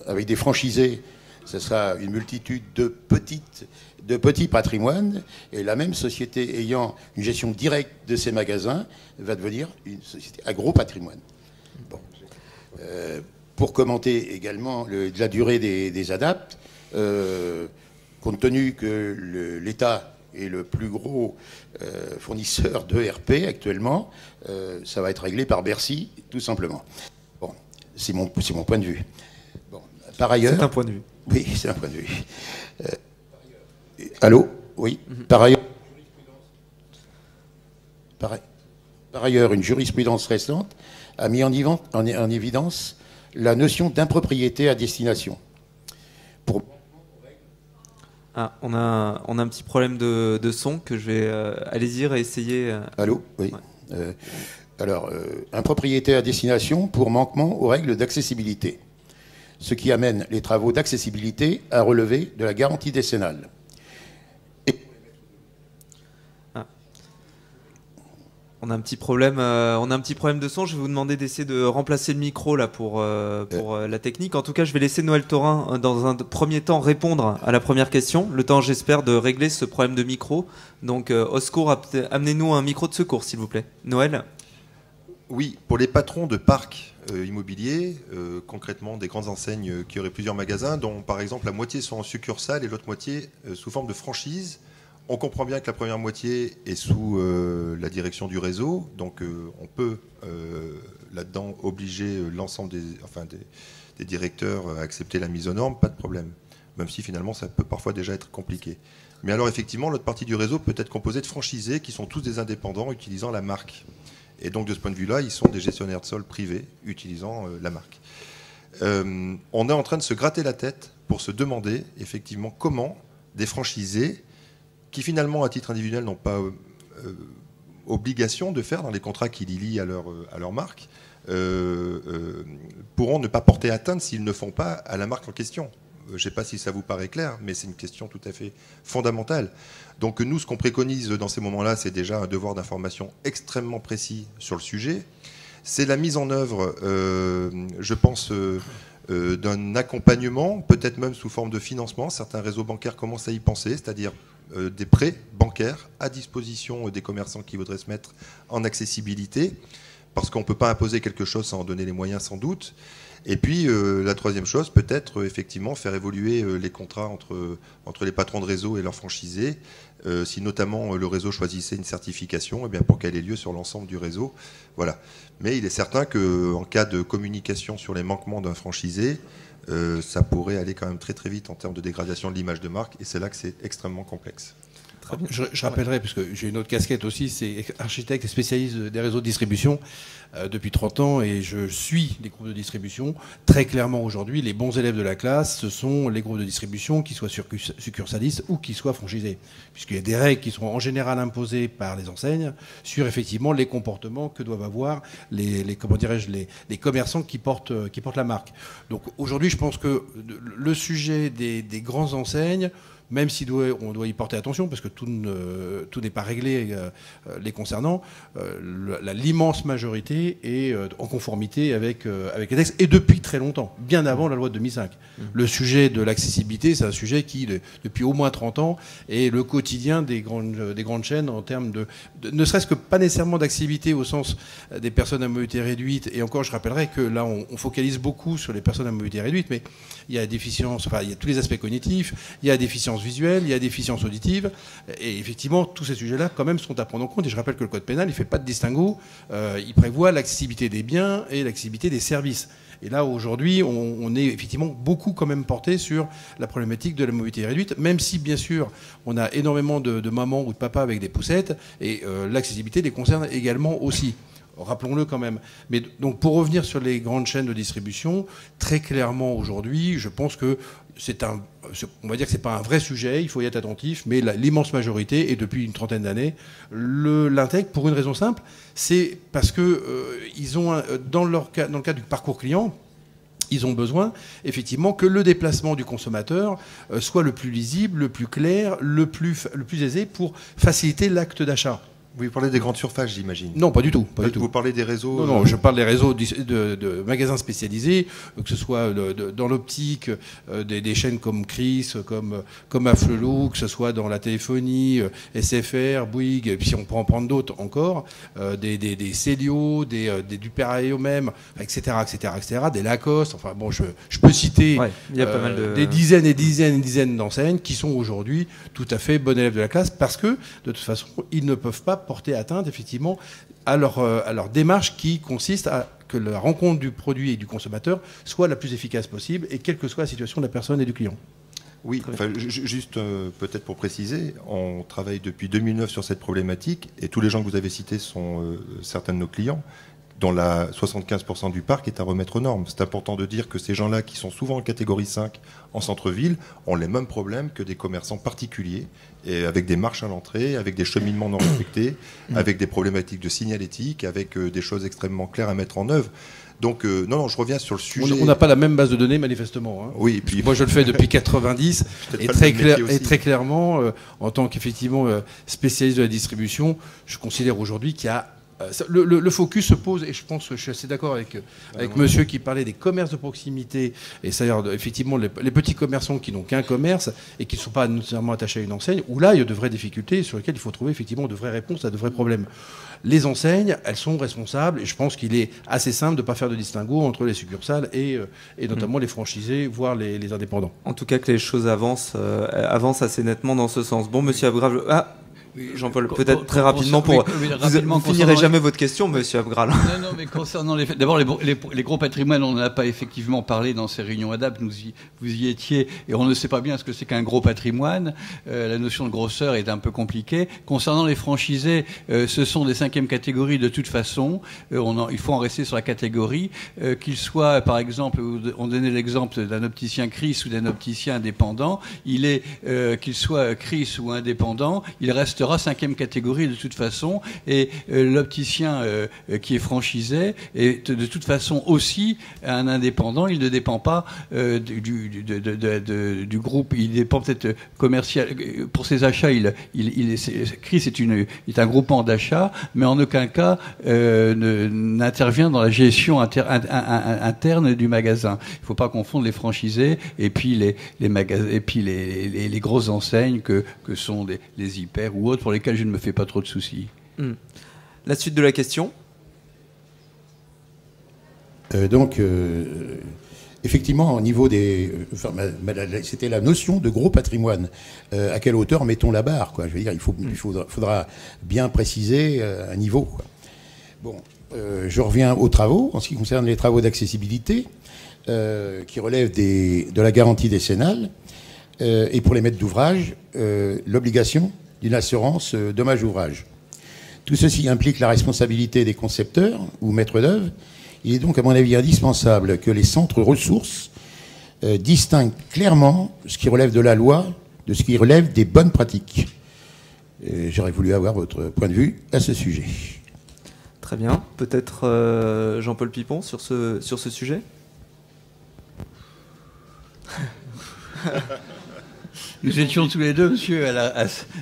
avec des franchisés, ce sera une multitude de petits patrimoines, et la même société ayant une gestion directe de ses magasins va devenir une société à gros patrimoine. Bon. Pour commenter également la durée des ADAPT, compte tenu que l'État est le plus gros fournisseur d'ERP actuellement, ça va être réglé par Bercy, tout simplement. Bon, c'est mon point de vue. Bon, par ailleurs, c'est un point de vue. Oui, c'est un point de vue. Allô? Oui. Par ailleurs, une jurisprudence récente a mis en évidence la notion d'impropriété à destination. On a un petit problème de son que je vais allez-y réessayer. Allô? Oui. Ouais. Alors, impropriété à destination pour manquement aux règles d'accessibilité, ce qui amène les travaux d'accessibilité à relever de la garantie décennale. On a un petit problème de son. Je vais vous demander d'essayer de remplacer le micro là pour la technique. En tout cas, je vais laisser Noël Taurin dans un premier temps répondre à la première question. Le temps, j'espère, de régler ce problème de micro. Donc, au secours, amenez-nous un micro de secours, s'il vous plaît. Noël. Oui, pour les patrons de parcs immobiliers, concrètement des grandes enseignes qui auraient plusieurs magasins, dont par exemple la moitié sont en succursale et l'autre moitié sous forme de franchise. On comprend bien que la première moitié est sous la direction du réseau, donc on peut là-dedans obliger l'ensemble des directeurs à accepter la mise aux normes, pas de problème, même si finalement ça peut parfois déjà être compliqué. Mais alors effectivement, l'autre partie du réseau peut être composée de franchisés qui sont tous des indépendants utilisant la marque. Et donc de ce point de vue-là, ils sont des gestionnaires de sol privés utilisant la marque. On est en train de se gratter la tête pour se demander effectivement comment des franchisés qui finalement, à titre individuel, n'ont pas obligation de faire dans les contrats qui les lient à leur marque, pourront ne pas porter atteinte s'ils ne font pas à la marque en question. Je ne sais pas si ça vous paraît clair, mais c'est une question tout à fait fondamentale. Donc nous, ce qu'on préconise dans ces moments-là, c'est déjà un devoir d'information extrêmement précis sur le sujet. C'est la mise en œuvre, je pense, d'un accompagnement, peut-être même sous forme de financement. Certains réseaux bancaires commencent à y penser, c'est-à-dire des prêts bancaires à disposition des commerçants qui voudraient se mettre en accessibilité, parce qu'on ne peut pas imposer quelque chose sans en donner les moyens sans doute. Et puis la troisième chose, peut-être effectivement faire évoluer les contrats entre les patrons de réseau et leurs franchisés, si notamment le réseau choisissait une certification, eh bien, pour qu'elle ait lieu sur l'ensemble du réseau. Voilà. Mais il est certain qu'en cas de communication sur les manquements d'un franchisé, ça pourrait aller quand même très très vite en termes de dégradation de l'image de marque, et c'est là que c'est extrêmement complexe. Je rappellerai, parce que j'ai une autre casquette aussi, c'est architecte et spécialiste des réseaux de distribution depuis 30 ans, et je suis les groupes de distribution. Très clairement aujourd'hui, les bons élèves de la classe, ce sont les groupes de distribution, qui soient succursalistes ou qui soient franchisés, puisqu'il y a des règles qui sont en général imposées par les enseignes sur effectivement les comportements que doivent avoir les commerçants qui portent la marque. Donc aujourd'hui, je pense que le sujet des grandes enseignes, même si on doit y porter attention, parce que tout n'est pas réglé les concernant, l'immense majorité est en conformité avec les textes, et depuis très longtemps, bien avant la loi de 2005. Le sujet de l'accessibilité, c'est un sujet qui, depuis au moins 30 ans, est le quotidien des grandes chaînes en termes ne serait-ce que pas nécessairement d'accessibilité au sens des personnes à mobilité réduite, et encore je rappellerai que là on focalise beaucoup sur les personnes à mobilité réduite, mais il y a déficience, il y a tous les aspects cognitifs, il y a déficience visuelle, il y a déficience auditive, et effectivement tous ces sujets-là quand même sont à prendre en compte. Et je rappelle que le code pénal, il ne fait pas de distinguo, il prévoit l'accessibilité des biens et l'accessibilité des services. Et là aujourd'hui on est effectivement beaucoup quand même porté sur la problématique de la mobilité réduite, même si bien sûr on a énormément de mamans ou de papas avec des poussettes, et l'accessibilité les concerne également aussi. Rappelons-le quand même. Mais donc pour revenir sur les grandes chaînes de distribution, très clairement aujourd'hui, je pense que on va dire que c'est pas un vrai sujet, il faut y être attentif, mais l'immense majorité, et depuis une trentaine d'années, l'intègre pour une raison simple, c'est parce que ils ont dans le cadre du parcours client, ils ont besoin effectivement que le déplacement du consommateur soit le plus lisible, le plus clair, le plus aisé pour faciliter l'acte d'achat. Vous parlez des grandes surfaces, j'imagine. Non, pas du tout. Vous parlez des réseaux... Non, je parle des réseaux de magasins spécialisés, que ce soit dans l'optique, des chaînes comme Chris, comme Afflelou, que ce soit dans la téléphonie, SFR, Bouygues, et puis si on peut en prendre d'autres encore, des Célio, du Perrier même, etc., des Lacoste, enfin bon, je peux citer il y a pas mal des dizaines et dizaines d'enseignes qui sont aujourd'hui tout à fait bons élèves de la classe, parce que, de toute façon, ils ne peuvent pas porter atteinte effectivement à leur démarche qui consiste à que la rencontre du produit et du consommateur soit la plus efficace possible, et quelle que soit la situation de la personne et du client. Oui, enfin, juste peut-être pour préciser, on travaille depuis 2009 sur cette problématique, et tous les gens que vous avez cités sont certains de nos clients, dont 75% du parc est à remettre aux normes. C'est important de dire que ces gens-là, qui sont souvent en catégorie 5 en centre-ville, ont les mêmes problèmes que des commerçants particuliers, et avec des marches à l'entrée, avec des cheminements non respectés, avec des problématiques de signalétique, avec des choses extrêmement claires à mettre en œuvre. Donc, non, je reviens sur le sujet. On n'a pas la même base de données, manifestement. Hein. Oui, et puis moi, je le fais depuis 90, et très clairement, en tant qu'effectivement spécialiste de la distribution, je considère aujourd'hui qu'il y a le focus se pose, et je pense que je suis assez d'accord avec monsieur qui parlait des commerces de proximité, et c'est-à-dire effectivement les petits commerçants qui n'ont qu'un commerce et qui ne sont pas nécessairement attachés à une enseigne, où là il y a de vraies difficultés sur lesquelles il faut trouver effectivement de vraies réponses à de vrais problèmes. Les enseignes, elles sont responsables, et je pense qu'il est assez simple de ne pas faire de distinguo entre les succursales et notamment les franchisés, voire les indépendants. En tout cas, que les choses avancent assez nettement dans ce sens. Bon, monsieur Abgral... Jean-Paul, peut-être très rapidement pour... Vous finirez jamais votre question, monsieur Abgral. Non, mais concernant les... D'abord, les gros patrimoines, on n'en a pas effectivement parlé dans ces réunions ADAP, vous y étiez, et on ne sait pas bien ce que c'est qu'un gros patrimoine. La notion de grosseur est un peu compliquée. Concernant les franchisés, ce sont des 5e catégories de toute façon. Il faut en rester sur la catégorie. Qu'ils soient, par exemple, on donnait l'exemple d'un opticien Chris ou d'un opticien indépendant, qu'il soit Chris ou indépendant, il reste 5e catégorie de toute façon, et l'opticien qui est franchisé est de toute façon aussi un indépendant. Il ne dépend pas du groupe, il dépend peut-être commercial. Pour ses achats, Chris est un groupement d'achat, mais en aucun cas n'intervient dans la gestion interne du magasin. Il ne faut pas confondre les franchisés et puis les magasins, et puis les grosses enseignes que sont les hyper ou autres, pour lesquels je ne me fais pas trop de soucis. La suite de la question. Effectivement, au niveau des... c'était la notion de gros patrimoine. À quelle hauteur mettons la barre, quoi. Je veux dire, il faudra bien préciser un niveau, quoi. Bon, je reviens aux travaux. En ce qui concerne les travaux d'accessibilité, qui relèvent de la garantie décennale, et pour les maîtres d'ouvrage, l'obligation d'une assurance dommage ouvrage. Tout ceci implique la responsabilité des concepteurs ou maîtres d'œuvre. Il est donc, à mon avis, indispensable que les centres ressources distinguent clairement ce qui relève de la loi de ce qui relève des bonnes pratiques. J'aurais voulu avoir votre point de vue à ce sujet. Très bien. Peut-être Jean-Paul Pipon sur ce sujet. Nous étions tous les deux, monsieur,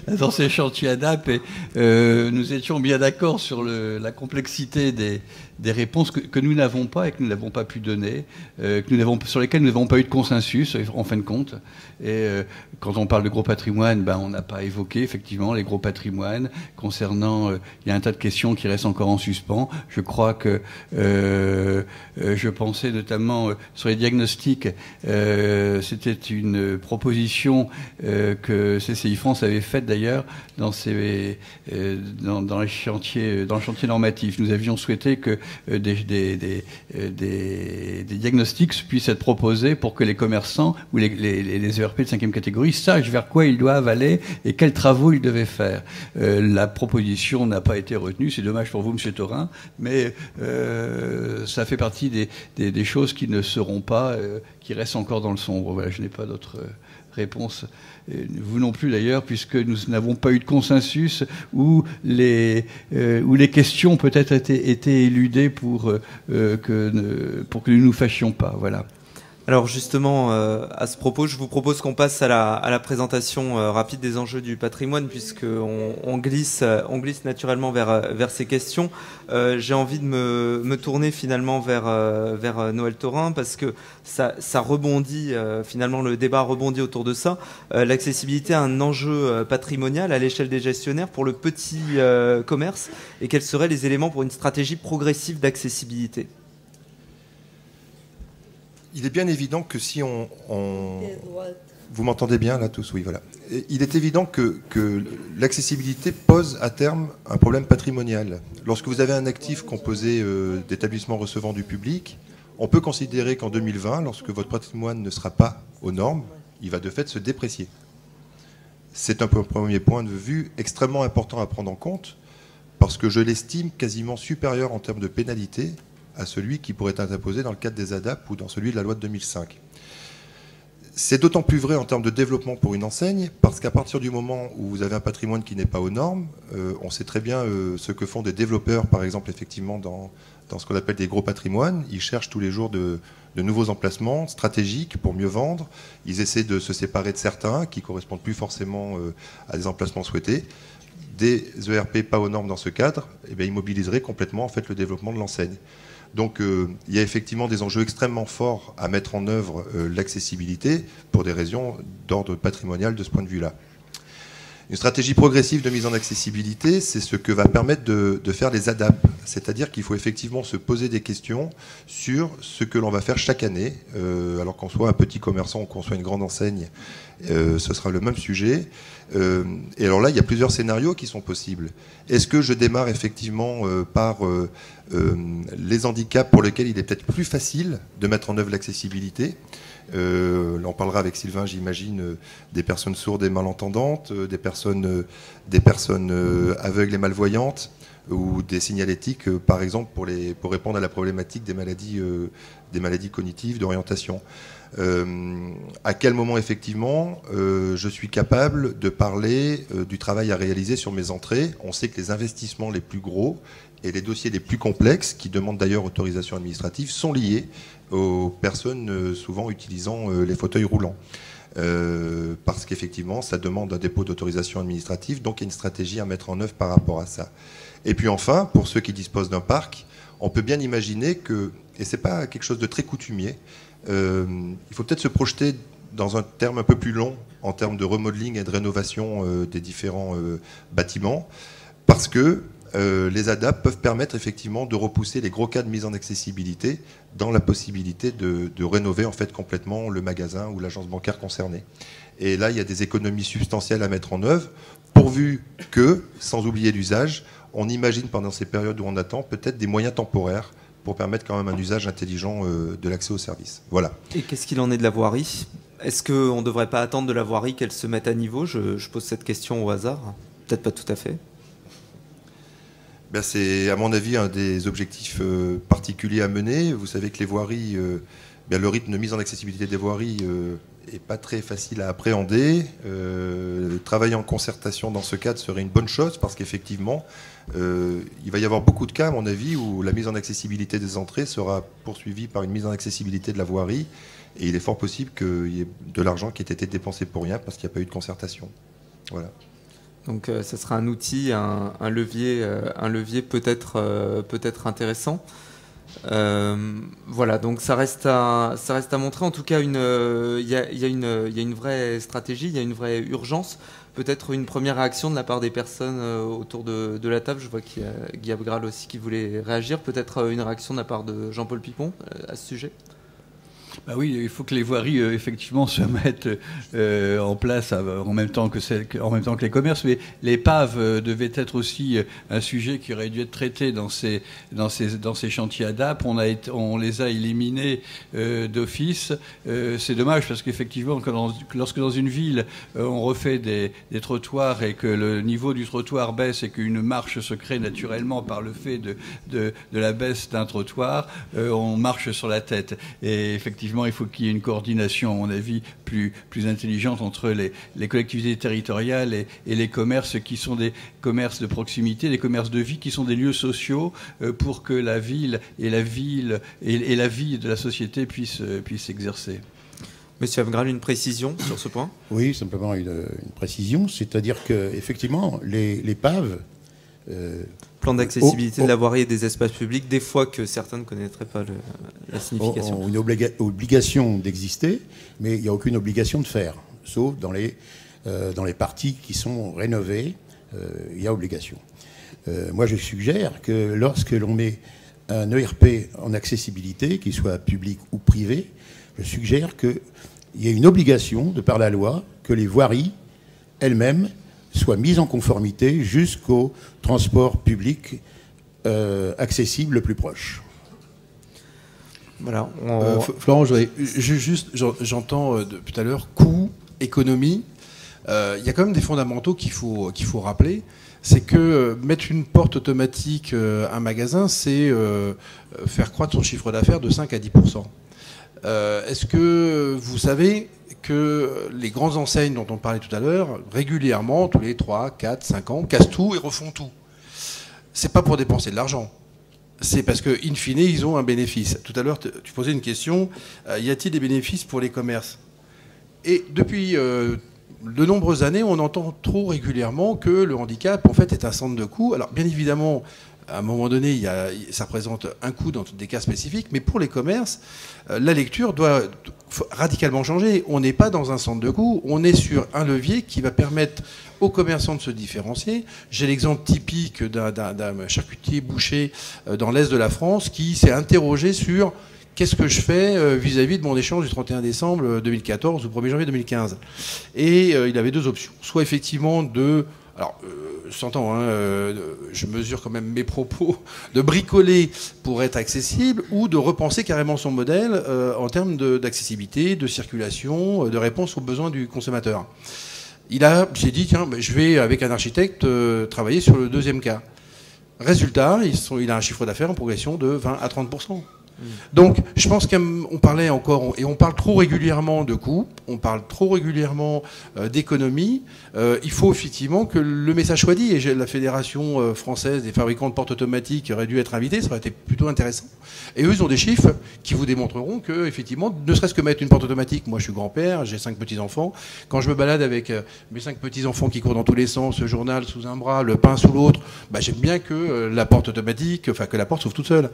dans ces chantiers ADAP, et nous étions bien d'accord sur la complexité des réponses que nous n'avons pas et que nous n'avons pas pu donner, sur lesquelles nous n'avons pas eu de consensus, en fin de compte. Et quand on parle de gros patrimoine, on n'a pas évoqué, effectivement, les gros patrimoines. Concernant, il y a un tas de questions qui restent encore en suspens. Je crois que je pensais notamment sur les diagnostics. C'était une proposition que CCI France avait faite d'ailleurs dans le chantier normatif. Nous avions souhaité que des diagnostics puissent être proposés pour que les commerçants ou les ERP de 5e catégorie sachent vers quoi ils doivent aller et quels travaux ils devaient faire. La proposition n'a pas été retenue, c'est dommage pour vous, monsieur Taurin, mais ça fait partie des choses qui ne seront pas, qui restent encore dans le sombre. Voilà, je n'ai pas d'autre réponse. Vous non plus d'ailleurs, puisque nous n'avons pas eu de consensus où les questions peut-être étaient éludées pour que nous ne nous fâchions pas. Voilà. Alors justement, à ce propos, je vous propose qu'on passe à la présentation rapide des enjeux du patrimoine, puisqu'on glisse naturellement vers ces questions. J'ai envie de me tourner finalement vers Noël Taurin, parce que ça rebondit, finalement le débat rebondit autour de ça. L'accessibilité a un enjeu patrimonial à l'échelle des gestionnaires pour le petit commerce, et quels seraient les éléments pour une stratégie progressive d'accessibilité ? Il est bien évident que si Vous m'entendez bien là tous? Oui, voilà. Il est évident que l'accessibilité pose à terme un problème patrimonial. Lorsque vous avez un actif composé d'établissements recevant du public, on peut considérer qu'en 2020, lorsque votre patrimoine ne sera pas aux normes, il va de fait se déprécier. C'est un premier point de vue extrêmement important à prendre en compte, parce que je l'estime quasiment supérieur en termes de pénalité à celui qui pourrait être imposé dans le cadre des ADAP ou dans celui de la loi de 2005. C'est d'autant plus vrai en termes de développement pour une enseigne, parce qu'à partir du moment où vous avez un patrimoine qui n'est pas aux normes, on sait très bien ce que font des développeurs, par exemple, effectivement, dans ce qu'on appelle des gros patrimoines. Ils cherchent tous les jours de nouveaux emplacements stratégiques pour mieux vendre. Ils essaient de se séparer de certains qui ne correspondent plus forcément à des emplacements souhaités. Des ERP pas aux normes dans ce cadre, eh bien, immobiliseraient complètement en fait, le développement de l'enseigne. Donc il y a effectivement des enjeux extrêmement forts à mettre en œuvre l'accessibilité pour des raisons d'ordre patrimonial de ce point de vue-là. Une stratégie progressive de mise en accessibilité, c'est ce que va permettre de faire les ADAP. C'est-à-dire qu'il faut effectivement se poser des questions sur ce que l'on va faire chaque année. Alors qu'on soit un petit commerçant ou qu'on soit une grande enseigne, ce sera le même sujet. Et alors là, il y a plusieurs scénarios qui sont possibles. Est-ce que je démarre effectivement par les handicaps pour lesquels il est peut-être plus facile de mettre en œuvre l'accessibilité? On parlera avec Sylvain, j'imagine, des personnes sourdes et malentendantes, des personnes aveugles et malvoyantes, ou des signalétiques, par exemple, pour répondre à la problématique des maladies cognitives, d'orientation. À quel moment, effectivement, je suis capable de parler du travail à réaliser sur mes entrées? On sait que les investissements les plus gros et les dossiers les plus complexes, qui demandent d'ailleurs autorisation administrative, sont liés aux personnes souvent utilisant les fauteuils roulants. Parce qu'effectivement, ça demande un dépôt d'autorisation administrative, donc il y a une stratégie à mettre en œuvre par rapport à ça. Et puis enfin, pour ceux qui disposent d'un parc, on peut bien imaginer que, et c'est pas quelque chose de très coutumier, il faut peut-être se projeter dans un terme un peu plus long, en termes de remodeling et de rénovation des différents bâtiments, parce que les ADAP peuvent permettre effectivement de repousser les gros cas de mise en accessibilité dans la possibilité de rénover en fait complètement le magasin ou l'agence bancaire concernée. Et là, il y a des économies substantielles à mettre en œuvre, pourvu que, sans oublier l'usage, on imagine pendant ces périodes où on attend peut-être des moyens temporaires pour permettre quand même un usage intelligent de l'accès aux services. Voilà. Et qu'est-ce qu'il en est de la voirie? Est-ce qu'on ne devrait pas attendre de la voirie qu'elle se mette à niveau? Je pose cette question au hasard. peut-être pas tout à fait. Ben, c'est, à mon avis, un des objectifs particuliers à mener. Vous savez que les voiries, le rythme de mise en accessibilité des voiries n'est pas très facile à appréhender. Travailler en concertation dans ce cadre serait une bonne chose parce qu'effectivement, il va y avoir beaucoup de cas, à mon avis, où la mise en accessibilité des entrées sera poursuivie par une mise en accessibilité de la voirie. Et il est fort possible qu'il y ait de l'argent qui ait été dépensé pour rien parce qu'il n'y a pas eu de concertation. Voilà. Donc ça sera un outil, un levier peut-être intéressant. Voilà, donc ça reste à montrer. En tout cas, il y a une vraie stratégie, il y a une vraie urgence. Peut-être une première réaction de la part des personnes autour de la table. Je vois qu'il y a Guy Abgral aussi qui voulait réagir. Peut-être une réaction de la part de Jean-Paul Pipon à ce sujet. Bah oui, il faut que les voiries effectivement se mettent en place en même temps que les commerces. Mais l'épave devait être aussi un sujet qui aurait dû être traité dans ces chantiers ADAP. On les a éliminés d'office. C'est dommage parce qu'effectivement, lorsque dans une ville on refait des trottoirs et que le niveau du trottoir baisse et qu'une marche se crée naturellement par le fait de la baisse d'un trottoir, on marche sur la tête. Et effectivement, il faut qu'il y ait une coordination, à mon avis, plus intelligente entre les collectivités territoriales et les commerces qui sont des commerces de proximité, des commerces de vie qui sont des lieux sociaux pour que la ville et la vie de la société puissent s'exercer. Monsieur Abgral, une précision sur ce point ? Oui, simplement une précision, c'est-à-dire qu'effectivement, les PAV... plan d'accessibilité de la voirie et des espaces publics, des fois que certains ne connaîtraient pas la signification. Ont une obligation d'exister, mais il n'y a aucune obligation de faire, sauf dans les parties qui sont rénovées, il y a obligation. Moi, je suggère que lorsque l'on met un ERP en accessibilité, qu'il soit public ou privé, je suggère qu'il y ait une obligation, de par la loi, que les voiries elles-mêmes soient mises en conformité jusqu'au transport public accessible le plus proche. Voilà. Florent, j'entends depuis tout à l'heure coût, économie. Il y a quand même des fondamentaux qu'il faut rappeler. C'est que mettre une porte automatique à un magasin, c'est faire croître son chiffre d'affaires de 5 à 10%. Est-ce que vous savez que les grandes enseignes dont on parlait tout à l'heure, régulièrement, tous les 3, 4, 5 ans, cassent tout et refont tout? C'est pas pour dépenser de l'argent. C'est parce que, in fine, ils ont un bénéfice. Tout à l'heure, tu posais une question, y a-t-il des bénéfices pour les commerces? Et depuis de nombreuses années, on entend trop régulièrement que le handicap, en fait, est un centre de coût. Alors, bien évidemment, à un moment donné, ça représente un coût dans des cas spécifiques, mais pour les commerces, la lecture doit radicalement changer. On n'est pas dans un centre de coût, on est sur un levier qui va permettre aux commerçants de se différencier. J'ai l'exemple typique d'un charcutier boucher dans l'Est de la France qui s'est interrogé sur qu'est-ce que je fais vis-à-vis de mon échange du 31 décembre 2014 ou 1er janvier 2015. Et il avait deux options. Soit effectivement alors, s'entend, je mesure quand même mes propos, de bricoler pour être accessible ou de repenser carrément son modèle en termes d'accessibilité, de circulation, de réponse aux besoins du consommateur. J'ai dit, tiens, je vais, avec un architecte, travailler sur le deuxième cas. Résultat, il a un chiffre d'affaires en progression de 20 à 30%. Donc, je pense qu'on parlait encore, et on parle trop régulièrement de coûts, on parle trop régulièrement d'économie. Il faut effectivement que le message soit dit, et la Fédération française des fabricants de portes automatiques aurait dû être invitée, ça aurait été plutôt intéressant. Et eux, ils ont des chiffres qui vous démontreront que, effectivement, ne serait-ce que mettre une porte automatique, moi je suis grand-père, j'ai 5 petits-enfants, quand je me balade avec mes 5 petits-enfants qui courent dans tous les sens, le journal sous un bras, le pain sous l'autre, j'aime bien que la porte automatique, que la porte s'ouvre toute seule.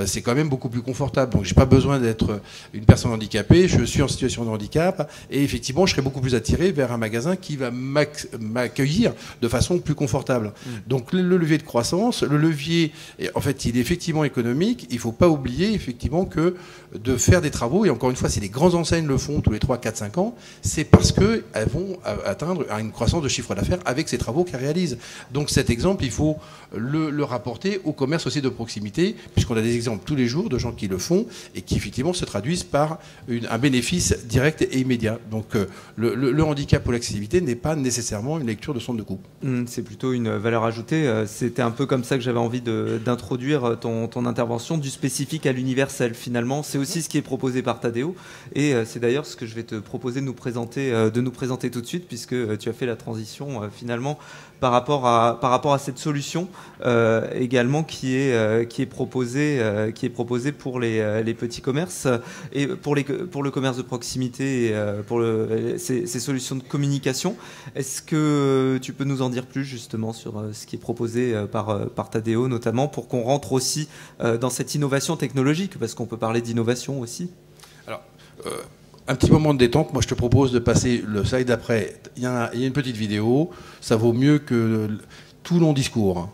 C'est quand même beaucoup plus confortable. Donc j'ai pas besoin d'être une personne handicapée, je suis en situation de handicap et effectivement je serais beaucoup plus attiré vers un magasin qui va m'accueillir de façon plus confortable. Donc le levier de croissance, le levier, en fait il est effectivement économique, il faut pas oublier effectivement que de faire des travaux, et encore une fois si les grandes enseignes le font tous les 3, 4, 5 ans, c'est parce qu'elles vont atteindre une croissance de chiffre d'affaires avec ces travaux qu'elles réalisent. Donc cet exemple, il faut le rapporter au commerce aussi de proximité, puisqu'on a des exemples tous les jours de gens qui le font et qui effectivement se traduisent par un bénéfice direct et immédiat. Donc le handicap ou l'accessibilité n'est pas nécessairement une lecture de centre de coût. C'est plutôt une valeur ajoutée. C'était un peu comme ça que j'avais envie d'introduire ton intervention, du spécifique à l'universel finalement. C'est aussi ce qui est proposé par Tadeo et c'est d'ailleurs ce que je vais te proposer de nous présenter tout de suite, puisque tu as fait la transition finalement par rapport à cette solution également qui est proposée pour les petits commerces et pour le commerce de proximité et pour ces solutions de communication. Est-ce que tu peux nous en dire plus justement sur ce qui est proposé par Tadeo notamment, pour qu'on rentre aussi dans cette innovation technologique, parce qu'on peut parler d'innovation aussi. Alors, un petit moment de détente, moi je te propose de passer le slide d'après. Il y a une petite vidéo, ça vaut mieux que tout long discours.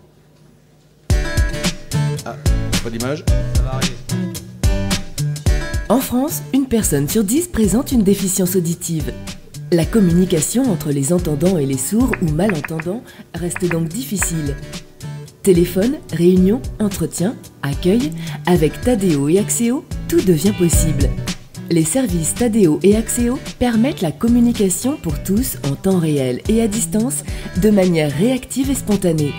Ah, pas d'image. Ça va arriver. En France, une personne sur 10 présente une déficience auditive. La communication entre les entendants et les sourds ou malentendants reste donc difficile. Téléphone, réunion, entretien, accueil, avec Tadeo et Axéo, tout devient possible. Les services Tadeo et Axéo permettent la communication pour tous en temps réel et à distance, de manière réactive et spontanée.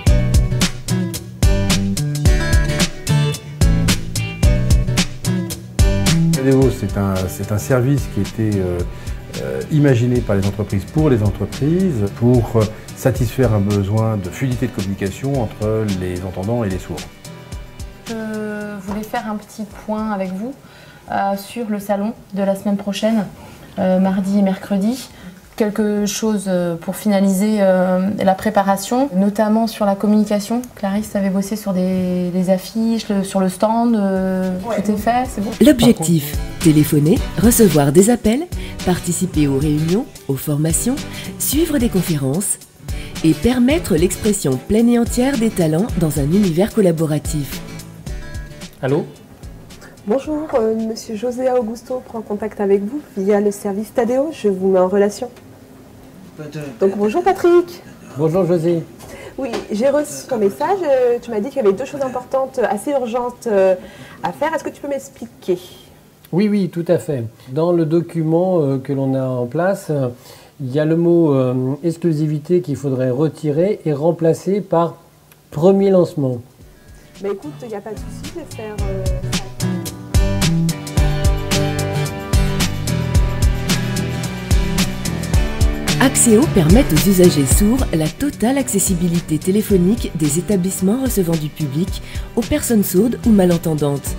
Tadeo, c'est un service qui était imaginé par les entreprises pour satisfaire un besoin de fluidité de communication entre les entendants et les sourds. Je voulais faire un petit point avec vous sur le salon de la semaine prochaine, mardi et mercredi. Quelque chose pour finaliser la préparation, notamment sur la communication. Clarisse avait bossé sur des affiches, sur le stand, tout est fait, c'est bon. L'objectif, téléphoner, recevoir des appels, participer aux réunions, aux formations, suivre des conférences et permettre l'expression pleine et entière des talents dans un univers collaboratif. Allô ? Bonjour, Monsieur José Augusto prend contact avec vous via le service Tadeo, je vous mets en relation. Donc bonjour Patrick. Bonjour José. Oui, j'ai reçu ton message, tu m'as dit qu'il y avait deux choses importantes, assez urgentes à faire, est-ce que tu peux m'expliquer ? Oui, tout à fait. Dans le document que l'on a en place, il y a le mot exclusivité qu'il faudrait retirer et remplacer par premier lancement. Bah écoute, il n'y a pas de souci, je vais faire ça. Axéo permet aux usagers sourds la totale accessibilité téléphonique des établissements recevant du public aux personnes sourdes ou malentendantes.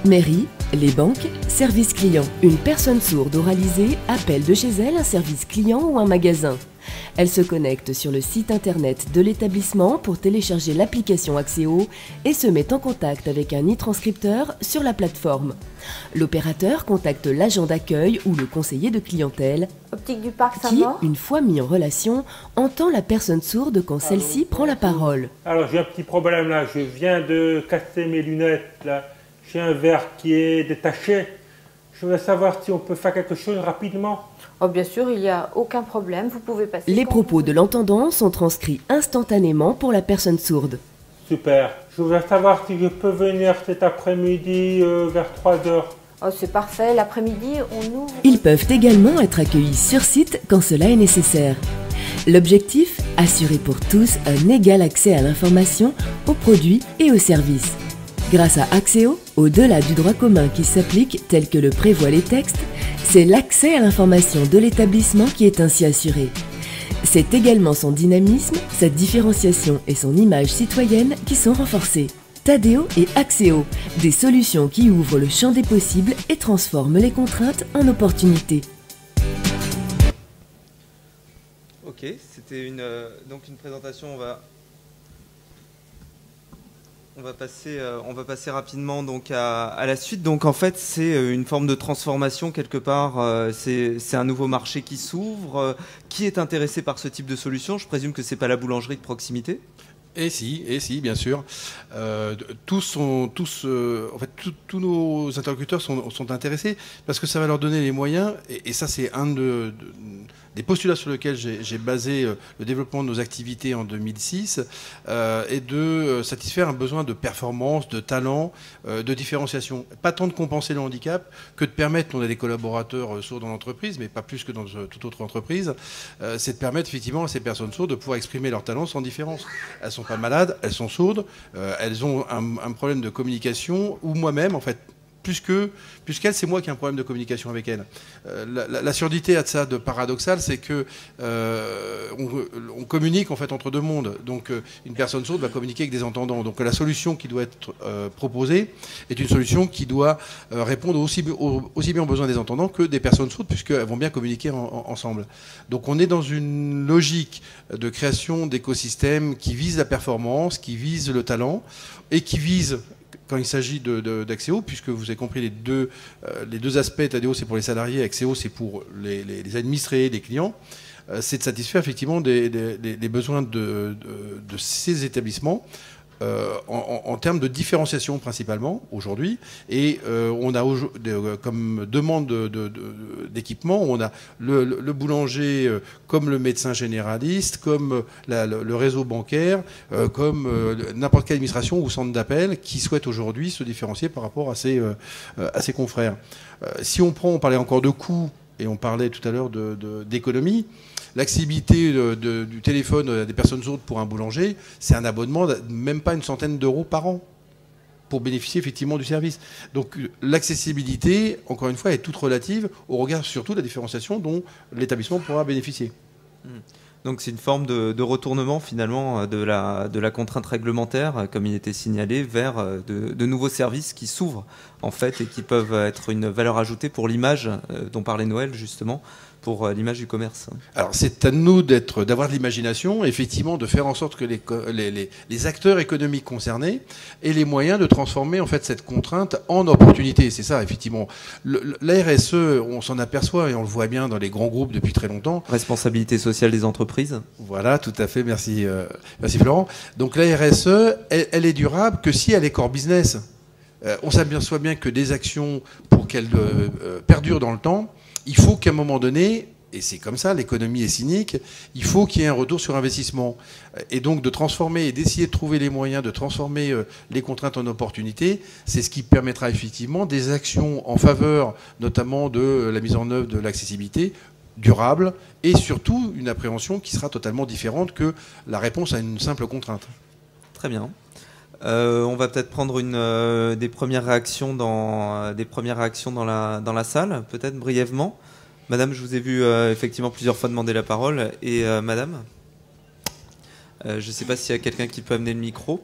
Mairie, les banques, service client. Une personne sourde oralisée appelle de chez elle un service client ou un magasin. Elle se connecte sur le site internet de l'établissement pour télécharger l'application Axéo et se met en contact avec un e-transcripteur sur la plateforme. L'opérateur contacte l'agent d'accueil ou le conseiller de clientèle Optique du Parc qui, Saint-Maur. une fois mis en relation, entend la personne sourde quand celle-ci prend la parole. Alors j'ai un petit problème là, je viens de casser mes lunettes là. J'ai un verre qui est détaché. Je voudrais savoir si on peut faire quelque chose rapidement. Oh, bien sûr, il n'y a aucun problème, vous pouvez passer. Les propos de l'entendant sont transcrits instantanément pour la personne sourde. Super. Je voudrais savoir si je peux venir cet après-midi vers 3h. Oh, c'est parfait, l'après-midi, on ouvre... Ils peuvent également être accueillis sur site quand cela est nécessaire. L'objectif, assurer pour tous un égal accès à l'information, aux produits et aux services. Grâce à Axéo, au-delà du droit commun qui s'applique tel que le prévoient les textes, c'est l'accès à l'information de l'établissement qui est ainsi assuré. C'est également son dynamisme, sa différenciation et son image citoyenne qui sont renforcées. Tadeo et Axéo, des solutions qui ouvrent le champ des possibles et transforment les contraintes en opportunités. Ok, c'était donc une présentation, on va passer rapidement donc à la suite. Donc en fait, c'est une forme de transformation quelque part. C'est un nouveau marché qui s'ouvre. Qui est intéressé par ce type de solution ? Je présume que c'est pas la boulangerie de proximité. Et si, bien sûr. Tous nos interlocuteurs sont intéressés parce que ça va leur donner les moyens, et ça c'est un des postulats sur lesquels j'ai basé le développement de nos activités en 2006 est de satisfaire un besoin de performance, de talent, de différenciation. Pas tant de compenser le handicap que de permettre, on a des collaborateurs sourds dans l'entreprise, mais pas plus que dans toute autre entreprise, c'est de permettre effectivement à ces personnes sourdes de pouvoir exprimer leur talent sans différence. Elles ne sont pas malades, elles sont sourdes, elles ont un problème de communication, ou moi-même en fait, plus qu'elle, c'est moi qui ai un problème de communication avec elle. La surdité a ça de paradoxal, c'est que on communique en fait entre deux mondes. Donc une personne sourde va communiquer avec des entendants. Donc la solution qui doit être proposée est une solution qui doit répondre aussi bien aux besoins des entendants que des personnes sourdes, puisqu'elles vont bien communiquer ensemble. Donc on est dans une logique de création d'écosystèmes qui vise la performance, qui vise le talent et qui vise, quand il s'agit d'Axéo, puisque vous avez compris les deux aspects, Tadeo c'est pour les salariés, Axéo c'est pour les administrés, les clients, c'est de satisfaire effectivement des besoins de ces établissements en termes de différenciation principalement aujourd'hui. Et on a comme demande d'équipement, on a le boulanger comme le médecin généraliste, comme le réseau bancaire, comme n'importe quelle administration ou centre d'appel qui souhaite aujourd'hui se différencier par rapport à ses confrères. Si on parlait encore de coûts, et on parlait tout à l'heure d'économie, l'accessibilité du téléphone des personnes sourdes pour un boulanger, c'est un abonnement de même pas une centaine d'euros par an pour bénéficier effectivement du service. Donc l'accessibilité, encore une fois, est toute relative au regard surtout de la différenciation dont l'établissement pourra bénéficier. Donc c'est une forme de retournement finalement de la contrainte réglementaire, comme il était signalé, vers de nouveaux services qui s'ouvrent en fait et qui peuvent être une valeur ajoutée pour l'image dont parlait Noël justement, pour l'image du commerce. Alors c'est à nous d'avoir de l'imagination, effectivement, de faire en sorte que les acteurs économiques concernés aient les moyens de transformer en fait cette contrainte en opportunité. C'est ça, effectivement. La RSE, on s'en aperçoit et on le voit bien dans les grands groupes depuis très longtemps. Responsabilité sociale des entreprises. Voilà, tout à fait. Merci, merci Florent. Donc la RSE, elle est durable que si elle est core business. On s'aperçoit bien que des actions, pour qu'elles perdurent dans le temps, il faut qu'à un moment donné, et c'est comme ça, l'économie est cynique, il faut qu'il y ait un retour sur investissement. Et donc de transformer et d'essayer de trouver les moyens de transformer les contraintes en opportunités, c'est ce qui permettra effectivement des actions en faveur notamment de la mise en œuvre de l'accessibilité durable et surtout une appréhension qui sera totalement différente que la réponse à une simple contrainte. Très bien. On va peut-être prendre des premières réactions dans la salle, peut-être brièvement. Madame, je vous ai vu effectivement plusieurs fois demander la parole. Et madame, je ne sais pas s'il y a quelqu'un qui peut amener le micro.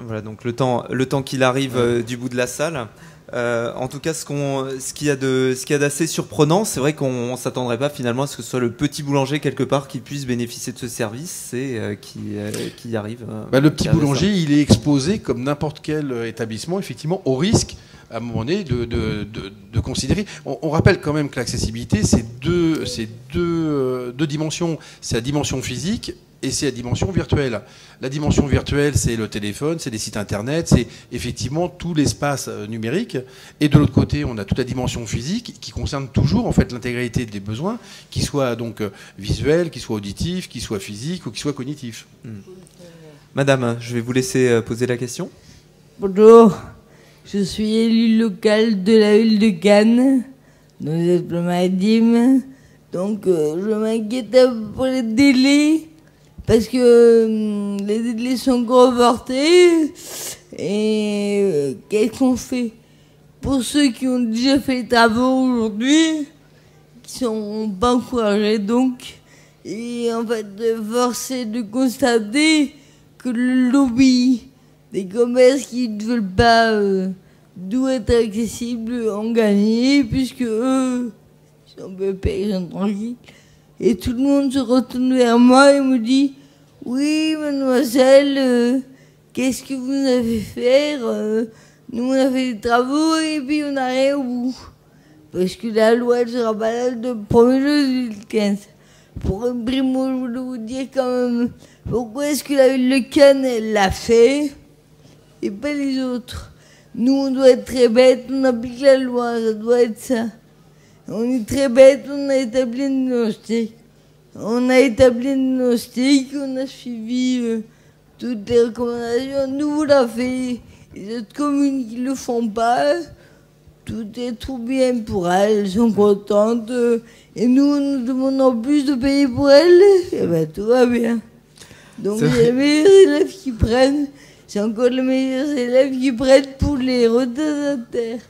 Voilà, donc le temps qu'il arrive du bout de la salle. En tout cas, ce qu'il y a d'assez surprenant, c'est vrai qu'on ne s'attendrait pas finalement à ce que ce soit le petit boulanger quelque part qui puisse bénéficier de ce service et qui y arrive. Le petit boulanger, il est exposé comme n'importe quel établissement, effectivement, au risque à un moment donné de considérer. On rappelle quand même que l'accessibilité, c'est deux dimensions. C'est la dimension physique et c'est la dimension virtuelle. La dimension virtuelle, c'est le téléphone, c'est des sites internet, c'est effectivement tout l'espace numérique. Et de l'autre côté, on a toute la dimension physique qui concerne toujours en fait l'intégralité des besoins, qu'ils soient donc visuels, qu'ils soient auditifs, qu'ils soient physiques ou qu'ils soient cognitifs. Madame, je vais vous laisser poser la question. Bonjour, je suis élu local de la ville de Cannes, dans les Alpes-Maritimes. Donc je m'inquiète pour les délais. Parce que les délais sont reportés et qu'est-ce qu'on fait pour ceux qui ont déjà fait les travaux aujourd'hui, qui sont pas encouragés donc, et en fait force est de constater que le lobby des commerces qui ne veulent pas doit être accessible ont gagné puisque eux ils sont pépés, ils sont tranquilles. Et tout le monde se retourne vers moi et me dit « Oui, mademoiselle, qu'est-ce que vous avez fait Nous, on a fait des travaux et puis on n'a rien au bout. » Parce que la loi, elle sera pas là le 1er juillet 2015. Pour Brimo, je voulais vous dire quand même, pourquoi est-ce que la ville de Cannes, elle l'a fait et pas les autres. Nous, on doit être très bêtes, on applique la loi, ça doit être ça. On est très bête, on a établi un diagnostic. On a établi un diagnostic, on a suivi toutes les recommandations. Nous, on l'a fait. Les autres communes qui ne le font pas, tout est tout bien pour elles, elles sont contentes. Et nous, nous demandons plus de payer pour elles, et ben tout va bien. Donc les meilleurs élèves qui prennent, c'est encore les meilleurs élèves qui prennent pour les retardataires.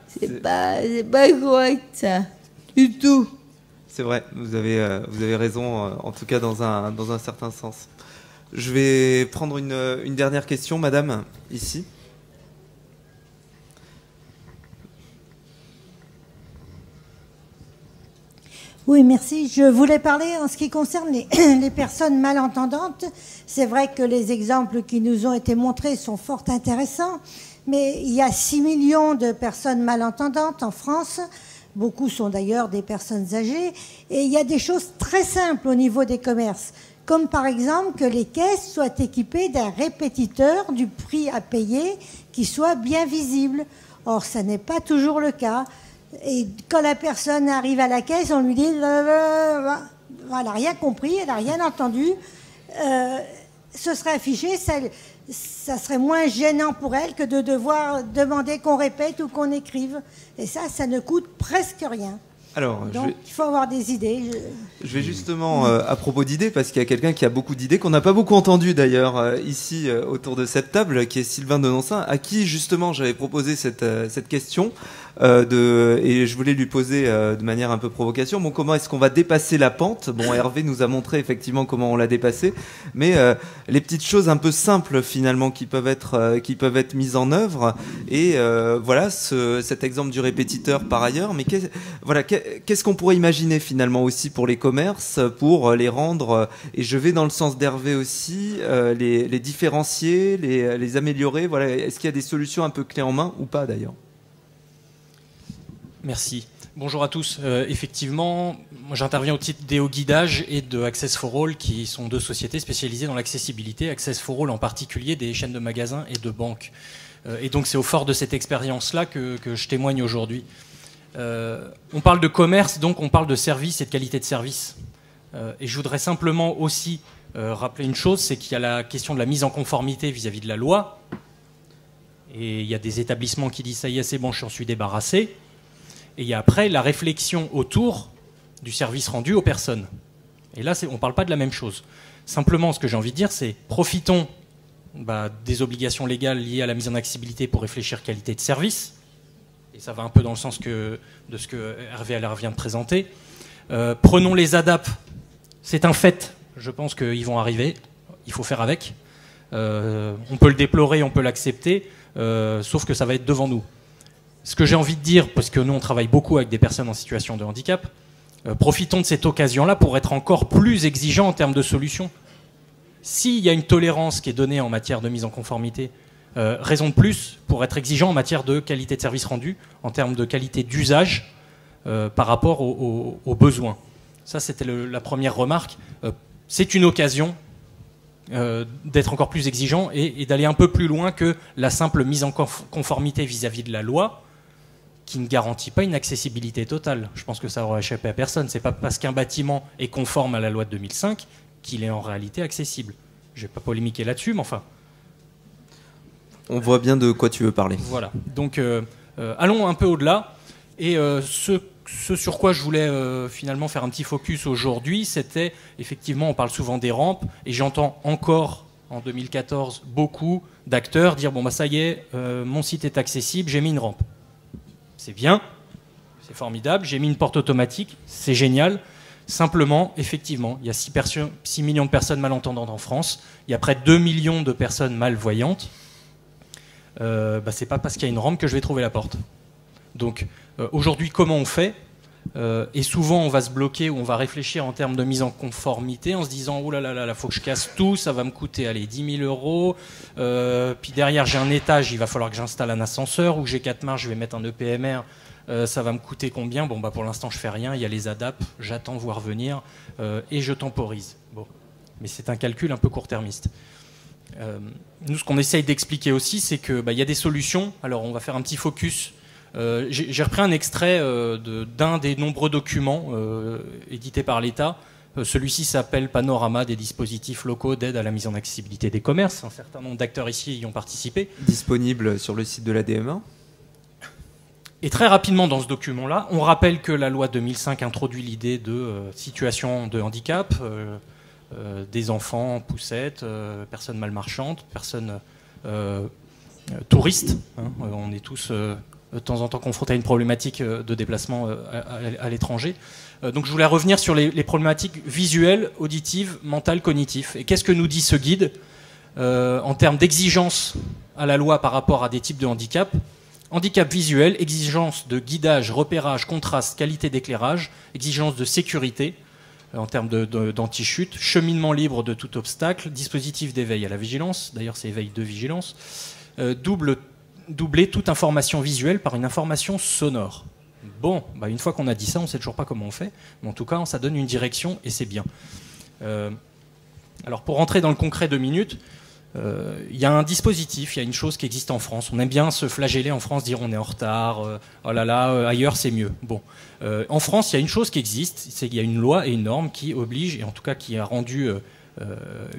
C'est pas correct ça, du tout. C'est vrai, vous avez raison, en tout cas dans un certain sens. Je vais prendre une dernière question, madame, ici. Oui, merci. Je voulais parler en ce qui concerne les personnes malentendantes. C'est vrai que les exemples qui nous ont été montrés sont fort intéressants, mais il y a 6 millions de personnes malentendantes en France. Beaucoup sont d'ailleurs des personnes âgées. Et il y a des choses très simples au niveau des commerces, comme par exemple que les caisses soient équipées d'un répétiteur du prix à payer qui soit bien visible. Or, ça n'est pas toujours le cas. Et quand la personne arrive à la caisse, on lui dit elle n'a rien compris, elle n'a rien entendu. Ce serait affiché, ça serait moins gênant pour elle que de devoir demander qu'on répète ou qu'on écrive. Et ça ne coûte presque rien. Alors, donc, il faut avoir des idées. Je vais justement, à propos d'idées, parce qu'il y a quelqu'un qui a beaucoup d'idées, qu'on n'a pas beaucoup entendu d'ailleurs ici autour de cette table, qui est Sylvain Denoncin, à qui justement j'avais proposé cette question, et je voulais lui poser de manière un peu provocation, bon, comment est-ce qu'on va dépasser la pente? Bon, Hervé nous a montré effectivement comment on l'a dépassé, mais les petites choses un peu simples finalement qui peuvent être mises en œuvre, et voilà cet exemple du répétiteur par ailleurs, mais qu'est-ce qu'on pourrait imaginer finalement aussi pour les commerces, pour les rendre, et je vais dans le sens d'Hervé aussi, les différencier, les améliorer, voilà. Est-ce qu'il y a des solutions un peu clés en main ou pas d'ailleurs? Merci. Bonjour à tous. Effectivement, moi j'interviens au titre d'EO Guidage et de Access for All, qui sont deux sociétés spécialisées dans l'accessibilité. Access for All en particulier, des chaînes de magasins et de banques. Et donc c'est au fort de cette expérience-là que je témoigne aujourd'hui. On parle de commerce, donc on parle de service et de qualité de service. Et je voudrais simplement aussi rappeler une chose, c'est qu'il y a la question de la mise en conformité vis-à-vis de la loi. Et il y a des établissements qui disent « ça y est, c'est bon, je suis débarrassé ». Et il y a après la réflexion autour du service rendu aux personnes. Et là, on ne parle pas de la même chose. Simplement, ce que j'ai envie de dire, c'est profitons des obligations légales liées à la mise en accessibilité pour réfléchir qualité de service. Et ça va un peu dans le sens de ce que Hervé Allaire vient de présenter. Prenons les ADAP. C'est un fait. Je pense qu'ils vont arriver. Il faut faire avec. On peut le déplorer, on peut l'accepter, sauf que ça va être devant nous. Ce que j'ai envie de dire, parce que nous on travaille beaucoup avec des personnes en situation de handicap, profitons de cette occasion-là pour être encore plus exigeants en termes de solutions. S'il y a une tolérance qui est donnée en matière de mise en conformité, raison de plus pour être exigeant en matière de qualité de service rendu, en termes de qualité d'usage par rapport aux besoins. Ça, c'était la première remarque. C'est une occasion d'être encore plus exigeant et d'aller un peu plus loin que la simple mise en conformité vis-à-vis de la loi, qui ne garantit pas une accessibilité totale. Je pense que ça n'aura échappé à personne. C'est pas parce qu'un bâtiment est conforme à la loi de 2005 qu'il est en réalité accessible. Je ne vais pas polémiquer là-dessus, mais enfin... On voit bien de quoi tu veux parler. Voilà. Donc, allons un peu au-delà. Et ce sur quoi je voulais finalement faire un petit focus aujourd'hui, c'était, effectivement, on parle souvent des rampes, et j'entends encore, en 2014, beaucoup d'acteurs dire « bon, ça y est, mon site est accessible, j'ai mis une rampe ». C'est bien, c'est formidable, j'ai mis une porte automatique, c'est génial. Simplement, effectivement, il y a 6 millions de personnes malentendantes en France, il y a près de 2 millions de personnes malvoyantes. C'est pas parce qu'il y a une rampe que je vais trouver la porte. Donc, aujourd'hui, comment on fait? Et souvent, on va se bloquer ou on va réfléchir en termes de mise en conformité en se disant « oh là là là, faut que je casse tout, ça va me coûter 10 000 €. Puis derrière, j'ai un étage, il va falloir que j'installe un ascenseur, ou j'ai 4 marches, je vais mettre un EPMR. Ça va me coûter combien? Bon, pour l'instant, je fais rien. Il y a les ADAP, j'attends voir venir et je temporise. Bon. Mais c'est un calcul un peu court-termiste. Nous, ce qu'on essaye d'expliquer aussi, c'est qu'il y a des solutions. Alors, on va faire un petit focus J'ai repris un extrait d'un des nombreux documents édités par l'État. Celui-ci s'appelle Panorama des dispositifs locaux d'aide à la mise en accessibilité des commerces. Un certain nombre d'acteurs ici y ont participé. Disponible sur le site de la DMA. Et très rapidement dans ce document-là, on rappelle que la loi 2005 introduit l'idée de situation de handicap, des enfants poussettes, personnes malmarchantes, personnes touristes. Hein. On est tous de temps en temps confrontés à une problématique de déplacement à l'étranger. Donc je voulais revenir sur les problématiques visuelles, auditives, mentales, cognitives. Et qu'est-ce que nous dit ce guide en termes d'exigence à la loi par rapport à des types de handicap? Handicap visuel, exigence de guidage, repérage, contraste, qualité d'éclairage, exigence de sécurité en termes d'anti-chute, cheminement libre de tout obstacle, dispositif d'éveil à la vigilance, d'ailleurs c'est éveil de vigilance, doubler toute information visuelle par une information sonore. Bon, bah une fois qu'on a dit ça, on ne sait toujours pas comment on fait, mais en tout cas ça donne une direction et c'est bien. Alors pour rentrer dans le concret 2 minutes, il y a un dispositif, il y a une chose qui existe en France. On aime bien se flageller en France, dire on est en retard, oh là là, ailleurs c'est mieux. Bon, en France, il y a une chose qui existe, c'est qu'il y a une loi et une norme qui oblige, et en tout cas qui a rendu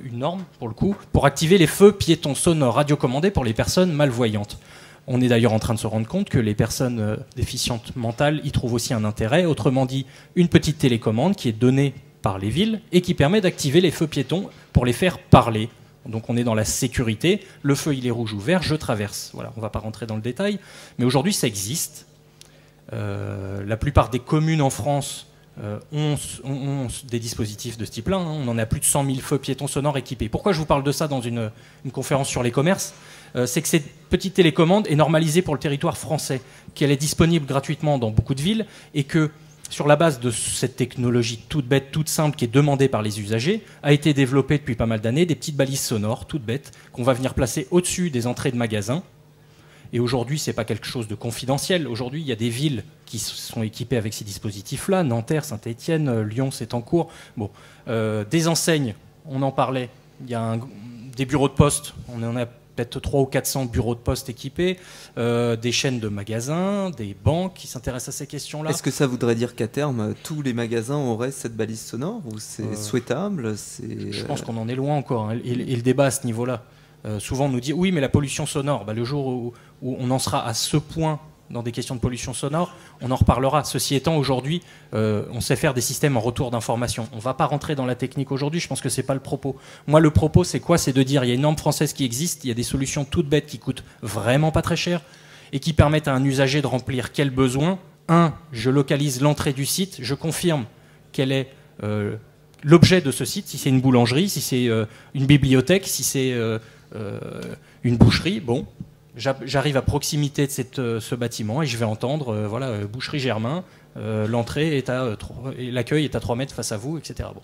une norme pour le coup, pour activer les feux piétons sonores radiocommandés pour les personnes malvoyantes. On est d'ailleurs en train de se rendre compte que les personnes déficientes mentales y trouvent aussi un intérêt. Autrement dit, une petite télécommande qui est donnée par les villes et qui permet d'activer les feux piétons pour les faire parler. Donc on est dans la sécurité, le feu il est rouge ou vert, je traverse. Voilà, on ne va pas rentrer dans le détail, mais aujourd'hui ça existe. La plupart des communes en France ont des dispositifs de ce type-là. Hein. On en a plus de 100 000 feux piétons sonores équipés. Pourquoi je vous parle de ça dans une conférence sur les commerces? C'est que cette petite télécommande est normalisée pour le territoire français, qu'elle est disponible gratuitement dans beaucoup de villes et que sur la base de cette technologie toute bête, toute simple, qui est demandée par les usagers, a été développée depuis pas mal d'années des petites balises sonores, toutes bêtes, qu'on va venir placer au-dessus des entrées de magasins. Et aujourd'hui, ce n'est pas quelque chose de confidentiel. Aujourd'hui, il y a des villes qui sont équipées avec ces dispositifs-là. Nanterre, Saint-Étienne, Lyon, c'est en cours. Bon, des enseignes, on en parlait. Il y a des bureaux de poste, on en a peut-être 300 ou 400 bureaux de poste équipés, des chaînes de magasins, des banques qui s'intéressent à ces questions-là. Est-ce que ça voudrait dire qu'à terme, tous les magasins auraient cette balise sonore ou c'est souhaitable? Je pense qu'on en est loin encore. Hein, et le débat à ce niveau-là. Souvent on nous dit oui, mais la pollution sonore, le jour où on en sera à ce point dans des questions de pollution sonore, on en reparlera. Ceci étant, aujourd'hui, on sait faire des systèmes en retour d'information. On ne va pas rentrer dans la technique aujourd'hui, je pense que ce n'est pas le propos. Moi, le propos, c'est quoi? C'est de dire il y a une norme française qui existe, il y a des solutions toutes bêtes qui coûtent vraiment pas très cher et qui permettent à un usager de remplir quel besoin. Je localise l'entrée du site, je confirme quel est l'objet de ce site, si c'est une boulangerie, si c'est une bibliothèque, si c'est une boucherie, bon, j'arrive à proximité de ce bâtiment et je vais entendre, voilà, boucherie Germain, l'entrée est et l'accueil est à 3 mètres face à vous, etc. Bon.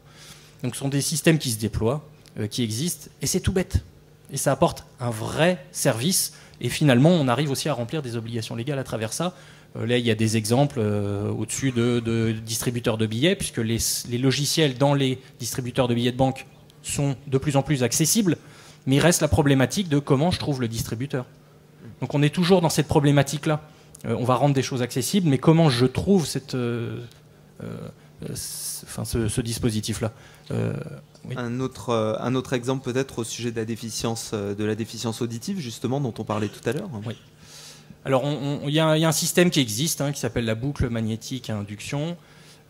Donc ce sont des systèmes qui se déploient, qui existent, et c'est tout bête. Et ça apporte un vrai service, et finalement on arrive aussi à remplir des obligations légales à travers ça. Là, il y a des exemples au-dessus de distributeurs de billets, puisque les logiciels dans les distributeurs de billets de banque sont de plus en plus accessibles, mais il reste la problématique de comment je trouve le distributeur. Donc on est toujours dans cette problématique-là. On va rendre des choses accessibles, mais comment je trouve ce dispositif-là? Oui. Un autre exemple peut-être au sujet de la déficience auditive, justement, dont on parlait tout à l'heure. Oui. Alors il y a un système qui existe, qui s'appelle la boucle magnétique à induction.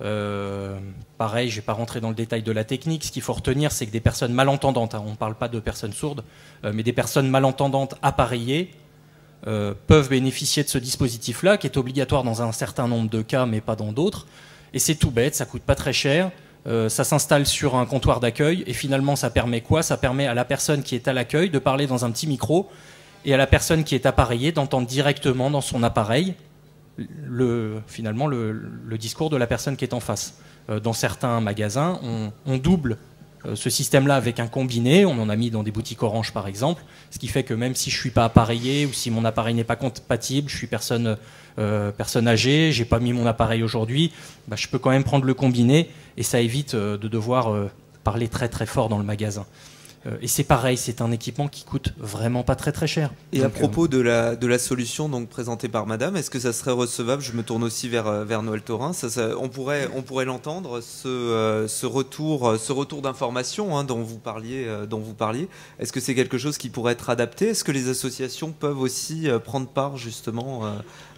Pareil, je ne vais pas rentrer dans le détail de la technique. Ce qu'il faut retenir, c'est que des personnes malentendantes, on ne parle pas de personnes sourdes, mais des personnes malentendantes appareillées peuvent bénéficier de ce dispositif-là, qui est obligatoire dans un certain nombre de cas, mais pas dans d'autres. Et c'est tout bête, ça ne coûte pas très cher. Ça s'installe sur un comptoir d'accueil, et finalement, ça permet quoi? Ça permet à la personne qui est à l'accueil de parler dans un petit micro, et à la personne qui est appareillée d'entendre directement dans son appareil finalement le discours de la personne qui est en face. Dans certains magasins, on double ce système-là avec un combiné. On en a mis dans des boutiques Orange, par exemple, ce qui fait que même si je ne suis pas appareillé ou si mon appareil n'est pas compatible, je suis personne âgée, je n'ai pas mis mon appareil aujourd'hui, je peux quand même prendre le combiné et ça évite de devoir parler très très fort dans le magasin. Et c'est pareil, c'est un équipement qui coûte vraiment pas très très cher. Et donc, à propos de la solution donc présentée par Madame, est-ce que ça serait recevable? Je me tourne aussi vers Noël Taurin. On pourrait l'entendre, ce retour d'information, hein, dont vous parliez. Est-ce que c'est quelque chose qui pourrait être adapté? Est-ce que les associations peuvent aussi prendre part justement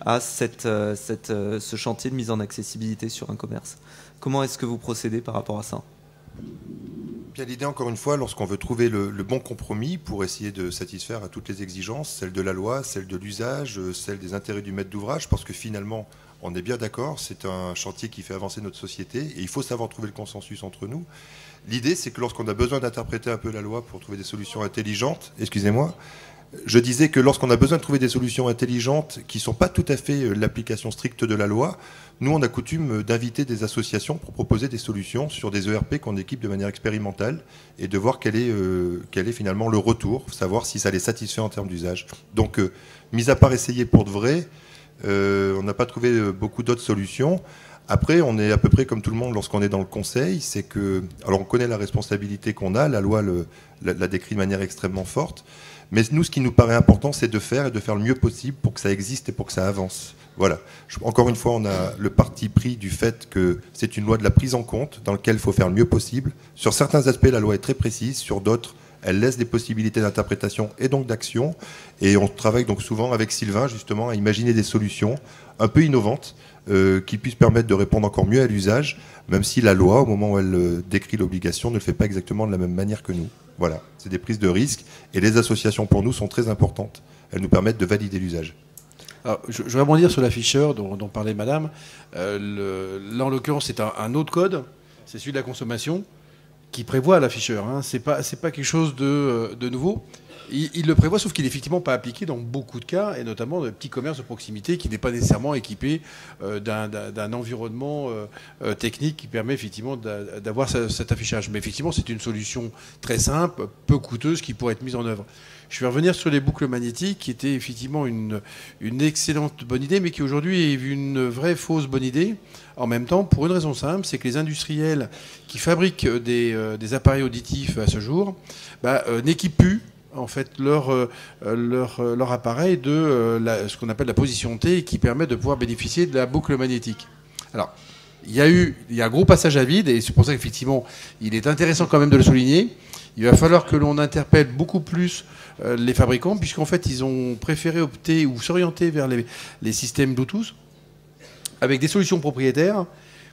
à ce chantier de mise en accessibilité sur un commerce? Comment est-ce que vous procédez par rapport à ça? Bien, l'idée, encore une fois, lorsqu'on veut trouver le bon compromis pour essayer de satisfaire à toutes les exigences, celle de la loi, celle de l'usage, celle des intérêts du maître d'ouvrage, parce que finalement, on est bien d'accord, c'est un chantier qui fait avancer notre société et il faut savoir trouver le consensus entre nous. L'idée, c'est que lorsqu'on a besoin d'interpréter un peu la loi pour trouver des solutions intelligentes, excusez-moi, je disais que lorsqu'on a besoin de trouver des solutions intelligentes qui ne sont pas tout à fait l'application stricte de la loi, nous, on a coutume d'inviter des associations pour proposer des solutions sur des ERP qu'on équipe de manière expérimentale et de voir quel est finalement le retour, savoir si ça les satisfait en termes d'usage. Donc, mis à part essayer pour de vrai, on n'a pas trouvé beaucoup d'autres solutions. Après, on est à peu près comme tout le monde lorsqu'on est dans le conseil, c'est que, alors on connaît la responsabilité qu'on a, la loi la décrit de manière extrêmement forte, mais nous, ce qui nous paraît important, c'est de faire et de faire le mieux possible pour que ça existe et pour que ça avance. Voilà. Encore une fois, on a le parti pris du fait que c'est une loi de la prise en compte dans laquelle il faut faire le mieux possible. Sur certains aspects, la loi est très précise, sur d'autres, elle laisse des possibilités d'interprétation et donc d'action. Et on travaille donc souvent avec Sylvain, justement, à imaginer des solutions un peu innovantes qui puissent permettre de répondre encore mieux à l'usage, même si la loi, au moment où elle décrit l'obligation, ne le fait pas exactement de la même manière que nous. Voilà, c'est des prises de risques et les associations pour nous sont très importantes. Elles nous permettent de valider l'usage. Alors, je vais rebondir sur l'afficheur dont parlait Madame. Là, en l'occurrence, c'est un autre code, c'est celui de la consommation, qui prévoit l'afficheur. Hein. C'est pas quelque chose de nouveau. Il le prévoit, sauf qu'il n'est effectivement pas appliqué dans beaucoup de cas, et notamment dans les petits commerces de proximité qui n'est pas nécessairement équipé d'un environnement technique qui permet effectivement d'avoir cet affichage. Mais effectivement, c'est une solution très simple, peu coûteuse, qui pourrait être mise en œuvre. Je vais revenir sur les boucles magnétiques, qui était effectivement une excellente bonne idée, mais qui aujourd'hui est une vraie fausse bonne idée. En même temps, pour une raison simple, c'est que les industriels qui fabriquent des appareils auditifs à ce jour n'équipent plus en fait leur appareil de ce qu'on appelle la position T, qui permet de pouvoir bénéficier de la boucle magnétique. Alors, il y a un gros passage à vide, et c'est pour ça qu'effectivement, il est intéressant quand même de le souligner. Il va falloir que l'on interpelle beaucoup plus les fabricants, puisqu'en fait, ils ont préféré opter ou s'orienter vers les systèmes Bluetooth, avec des solutions propriétaires,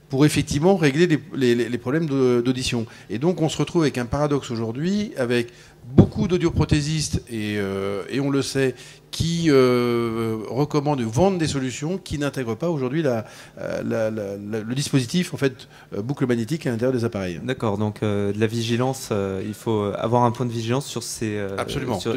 pour effectivement régler les problèmes d'audition. Et donc, on se retrouve avec un paradoxe aujourd'hui, avec beaucoup d'audioprothésistes, et on le sait, qui recommandent ou vendent des solutions qui n'intègrent pas aujourd'hui le dispositif en fait, boucle magnétique à l'intérieur des appareils. D'accord, donc de la vigilance, il faut avoir un point de vigilance sur ces,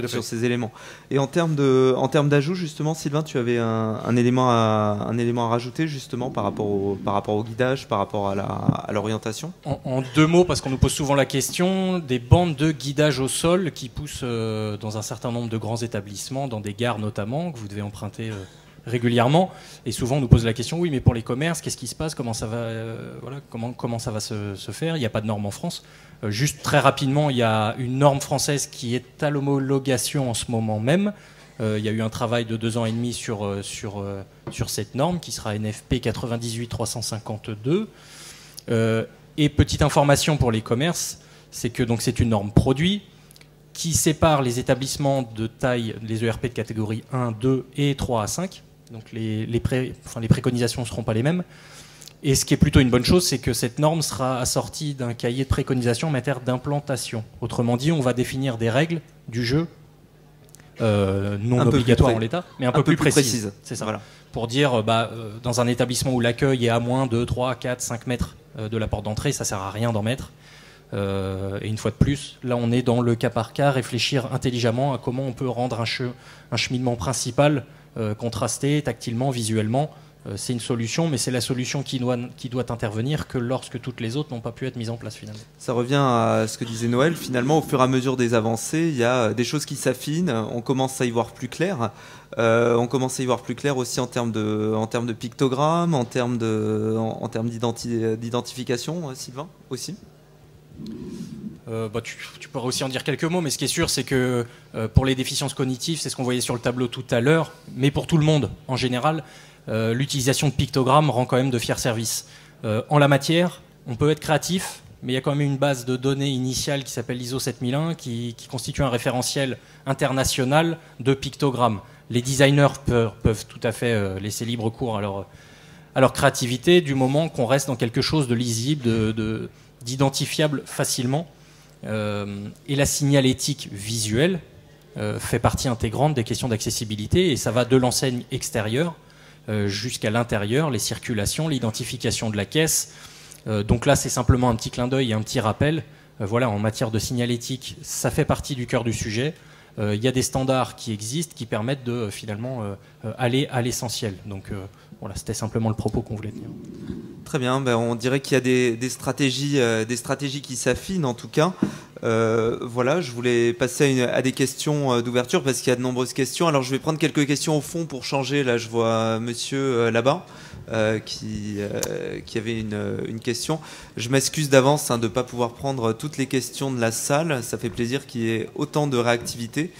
sur ces éléments. Et en termes d'ajout, justement, Sylvain, tu avais un élément à rajouter justement par rapport au guidage, par rapport à l'orientation. En deux mots, parce qu'on nous pose souvent la question, des bandes de guidage au sol qui poussent dans un certain nombre de grands établissements, dans des gares notamment, que vous devez emprunter régulièrement. Et souvent on nous pose la question, oui, mais pour les commerces, qu'est-ce qui se passe? Comment ça va, comment ça va se faire? Il n'y a pas de norme en France. Juste très rapidement, il y a une norme française qui est à l'homologation en ce moment même. Il y a eu un travail de 2 ans et demi sur cette norme qui sera NFP 98352. Et petite information pour les commerces, c'est que donc c'est une norme produit qui sépare les établissements de taille, les ERP de catégorie 1, 2 et 3 à 5. Donc les préconisations ne seront pas les mêmes. Et ce qui est plutôt une bonne chose, c'est que cette norme sera assortie d'un cahier de préconisation en matière d'implantation. Autrement dit, on va définir des règles du jeu non obligatoires en l'état, mais un peu plus précises. C'est ça. Voilà. Pour dire, dans un établissement où l'accueil est à moins de 3, 4, 5 mètres de la porte d'entrée, ça ne sert à rien d'en mettre. Et une fois de plus, là on est dans le cas par cas, réfléchir intelligemment à comment on peut rendre un cheminement principal contrasté, tactilement, visuellement. C'est une solution, mais c'est la solution qui doit intervenir que lorsque toutes les autres n'ont pas pu être mises en place finalement. Ça revient à ce que disait Noël, finalement au fur et à mesure des avancées, il y a des choses qui s'affinent, on commence à y voir plus clair. On commence à y voir plus clair aussi en termes de pictogrammes, en termes d'identification, Sylvain, aussi. tu pourrais aussi en dire quelques mots, mais ce qui est sûr, c'est que pour les déficiences cognitives, c'est ce qu'on voyait sur le tableau tout à l'heure, mais pour tout le monde en général, l'utilisation de pictogrammes rend quand même de fiers services. En la matière, on peut être créatif, mais il y a quand même une base de données initiale qui s'appelle l'ISO 7001 qui constitue un référentiel international de pictogrammes. Les designers peuvent tout à fait laisser libre cours à leur créativité du moment qu'on reste dans quelque chose de lisible, d'identifiable facilement. Et la signalétique visuelle fait partie intégrante des questions d'accessibilité et ça va de l'enseigne extérieure jusqu'à l'intérieur, les circulations, l'identification de la caisse. Donc là, c'est simplement un petit clin d'œil et un petit rappel. Voilà, en matière de signalétique, ça fait partie du cœur du sujet. Il y a des standards qui existent qui permettent de finalement aller à l'essentiel. Donc voilà, c'était simplement le propos qu'on voulait tenir. Très bien, on dirait qu'il y a des stratégies qui s'affinent en tout cas. Voilà, je voulais passer à des questions d'ouverture parce qu'il y a de nombreuses questions. Alors je vais prendre quelques questions au fond pour changer. Là, je vois monsieur là-bas qui avait une question. Je m'excuse d'avance de ne pas pouvoir prendre toutes les questions de la salle. Ça fait plaisir qu'il y ait autant de réactivité.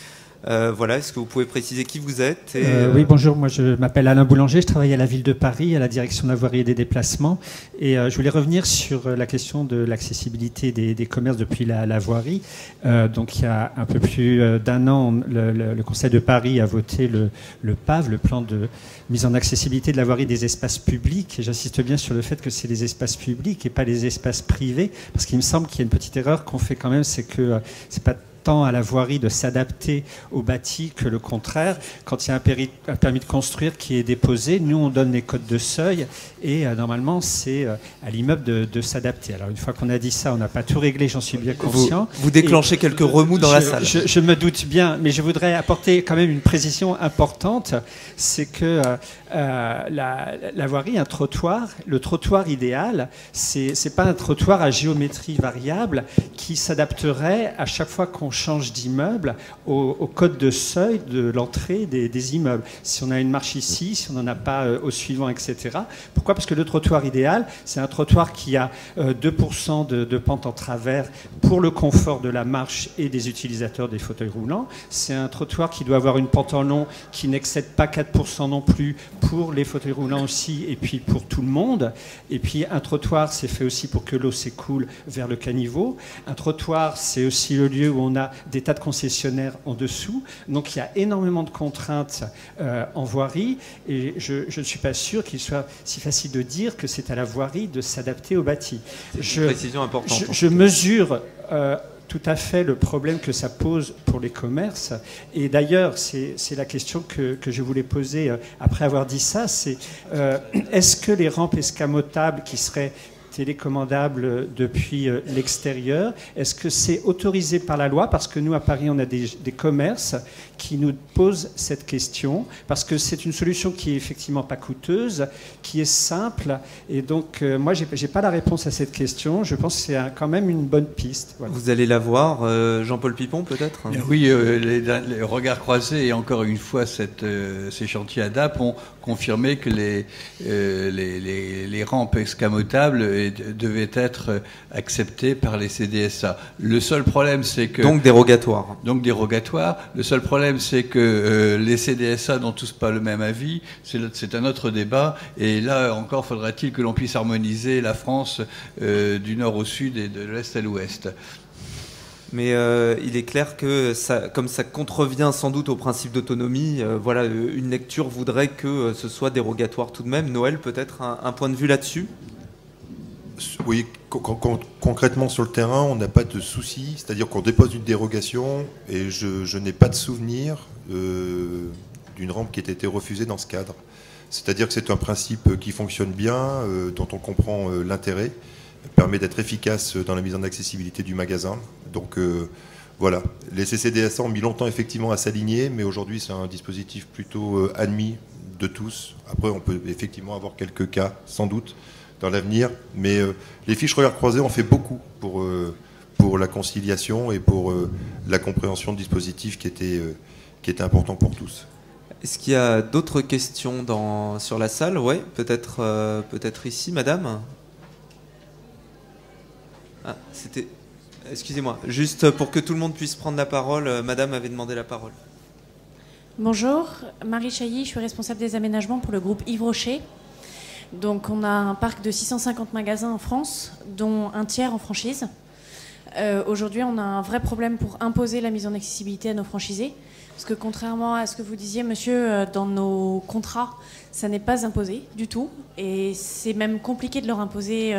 Voilà, est-ce que vous pouvez préciser qui vous êtes Oui, bonjour, moi je m'appelle Alain Boulanger, je travaille à la ville de Paris, à la direction de la voirie et des déplacements. Et je voulais revenir sur la question de l'accessibilité des commerces depuis la voirie. Donc il y a un peu plus d'un an, le Conseil de Paris a voté le PAV, le plan de mise en accessibilité de la voirie des espaces publics. Et j'insiste bien sur le fait que c'est les espaces publics et pas les espaces privés, parce qu'il me semble qu'il y a une petite erreur qu'on fait quand même, c'est que c'est pas tant à la voirie de s'adapter au bâti que le contraire. Quand il y a un permis de construire qui est déposé, nous on donne les codes de seuil et normalement c'est à l'immeuble de s'adapter. Alors une fois qu'on a dit ça, on n'a pas tout réglé, j'en suis bien conscient. Vous déclenchez quelques remous dans la salle. Je me doute bien, mais je voudrais apporter quand même une précision importante, c'est que la voirie, un trottoir, le trottoir idéal, c'est pas un trottoir à géométrie variable qui s'adapterait à chaque fois qu'on change d'immeuble au code de seuil de l'entrée des immeubles. Si on a une marche ici, si on n'en a pas au suivant, etc. Pourquoi ? Parce que le trottoir idéal, c'est un trottoir qui a 2% de pente en travers pour le confort de la marche et des utilisateurs des fauteuils roulants. C'est un trottoir qui doit avoir une pente en long qui n'excède pas 4% non plus pour les fauteuils roulants aussi, et puis pour tout le monde. Et puis un trottoir, c'est fait aussi pour que l'eau s'écoule vers le caniveau. Un trottoir, c'est aussi le lieu où on a des tas de concessionnaires en dessous. Donc il y a énormément de contraintes en voirie, et je ne suis pas sûr qu'il soit si facile de dire que c'est à la voirie de s'adapter au bâti. C'est une précision importante. Je mesure tout à fait le problème que ça pose pour les commerces. Et d'ailleurs, c'est la question que je voulais poser après avoir dit ça, c'est est-ce que les rampes escamotables qui seraient télécommandable depuis l'extérieur, est-ce que c'est autorisé par la loi? Parce que nous, à Paris, on a des commerces qui nous posent cette question, parce que c'est une solution qui est effectivement pas coûteuse, qui est simple, et donc moi, j'ai pas la réponse à cette question. Je pense que c'est quand même une bonne piste. Voilà. Vous allez la voir, Jean-Paul Pipon, peut-être? Oui, les regards croisés, et encore une fois, ces chantiers ADAP ont confirmé que les rampes escamotables devaient être acceptées par les CDSA. Le seul problème, c'est que... Donc dérogatoire. Donc dérogatoire. Le seul problème, c'est que les CDSA n'ont tous pas le même avis. C'est un autre débat. Et là, encore, faudra-t-il que l'on puisse harmoniser la France du nord au sud et de l'est à l'ouest. Mais il est clair que, comme ça contrevient sans doute au principe d'autonomie, voilà, une lecture voudrait que ce soit dérogatoire tout de même. Noël, peut-être un point de vue là-dessus? Oui, concrètement sur le terrain, on n'a pas de souci, c'est-à-dire qu'on dépose une dérogation et je n'ai pas de souvenir d'une rampe qui ait été refusée dans ce cadre. C'est-à-dire que c'est un principe qui fonctionne bien, dont on comprend l'intérêt, permet d'être efficace dans la mise en accessibilité du magasin. Donc voilà, les CCDSA ont mis longtemps effectivement à s'aligner, mais aujourd'hui c'est un dispositif plutôt admis de tous. Après on peut effectivement avoir quelques cas, sans doute, dans l'avenir, mais les fiches regards croisés ont fait beaucoup pour la conciliation et pour la compréhension de dispositifs qui était important pour tous. Est-ce qu'il y a d'autres questions sur la salle? Oui, peut-être ici, madame. Ah, c'était... Excusez-moi, juste pour que tout le monde puisse prendre la parole, madame avait demandé la parole. Bonjour, Marie Chailly, je suis responsable des aménagements pour le groupe Yves Rocher. Donc on a un parc de 650 magasins en France, dont un tiers en franchise. Aujourd'hui, on a un vrai problème pour imposer la mise en accessibilité à nos franchisés. Parce que contrairement à ce que vous disiez, monsieur, dans nos contrats, ça n'est pas imposé du tout. Et c'est même compliqué de leur imposer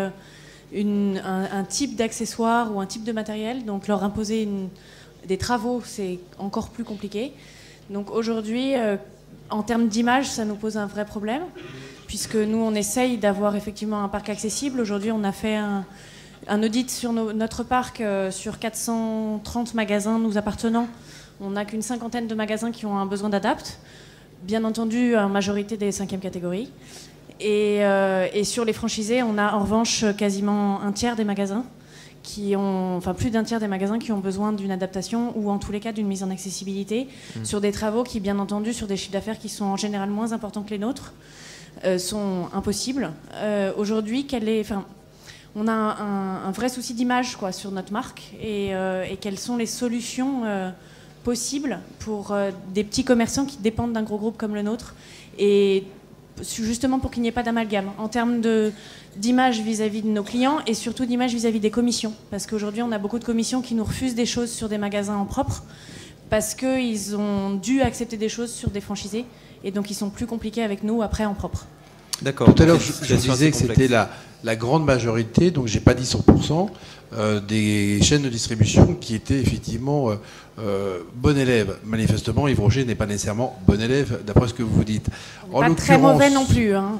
un type d'accessoire ou un type de matériel. Donc leur imposer des travaux, c'est encore plus compliqué. Donc aujourd'hui, en termes d'image, ça nous pose un vrai problème, puisque nous, on essaye d'avoir effectivement un parc accessible. Aujourd'hui, on a fait un audit sur notre parc sur 430 magasins nous appartenant. On n'a qu'une cinquantaine de magasins qui ont un besoin d'adapt, bien entendu en majorité des 5e catégories. Et sur les franchisés, on a en revanche quasiment un tiers des magasins plus d'un tiers des magasins qui ont besoin d'une adaptation ou en tous les cas d'une mise en accessibilité sur des travaux qui, bien entendu, sur des chiffres d'affaires qui sont en général moins importants que les nôtres, sont impossibles. Aujourd'hui, on a un vrai souci d'image sur notre marque et quelles sont les solutions possibles pour des petits commerçants qui dépendent d'un gros groupe comme le nôtre et justement pour qu'il n'y ait pas d'amalgame en termes d'image vis-à-vis de nos clients et surtout d'image vis-à-vis des commissions. Parce qu'aujourd'hui, on a beaucoup de commissions qui nous refusent des choses sur des magasins en propre parce qu'ils ont dû accepter des choses sur des franchisés et donc ils sont plus compliqués avec nous après en propre. D'accord. Tout à l'heure, je disais que c'était la grande majorité, donc j'ai pas dit 100%, des chaînes de distribution qui étaient effectivement bon élève. Manifestement, Yves Rocher n'est pas nécessairement bon élève, d'après ce que vous dites. Pas très mauvais non plus. Hein.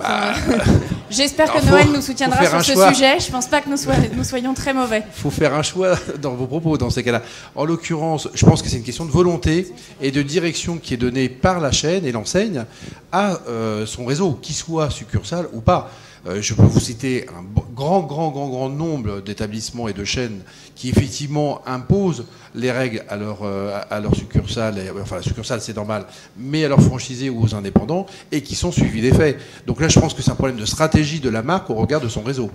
J'espère que Noël nous soutiendra sur ce sujet. Je ne pense pas que nous soyons très mauvais. Il faut faire un choix dans vos propos dans ces cas-là. En l'occurrence, je pense que c'est une question de volonté et de direction qui est donnée par la chaîne et l'enseigne à son réseau, qu'il soit succursale ou pas. Je peux vous citer un grand nombre d'établissements et de chaînes qui effectivement imposent les règles à leur succursale, enfin la succursale c'est normal, mais à leurs franchisés ou aux indépendants, et qui sont suivis des faits. Donc là je pense que c'est un problème de stratégie de la marque au regard de son réseau.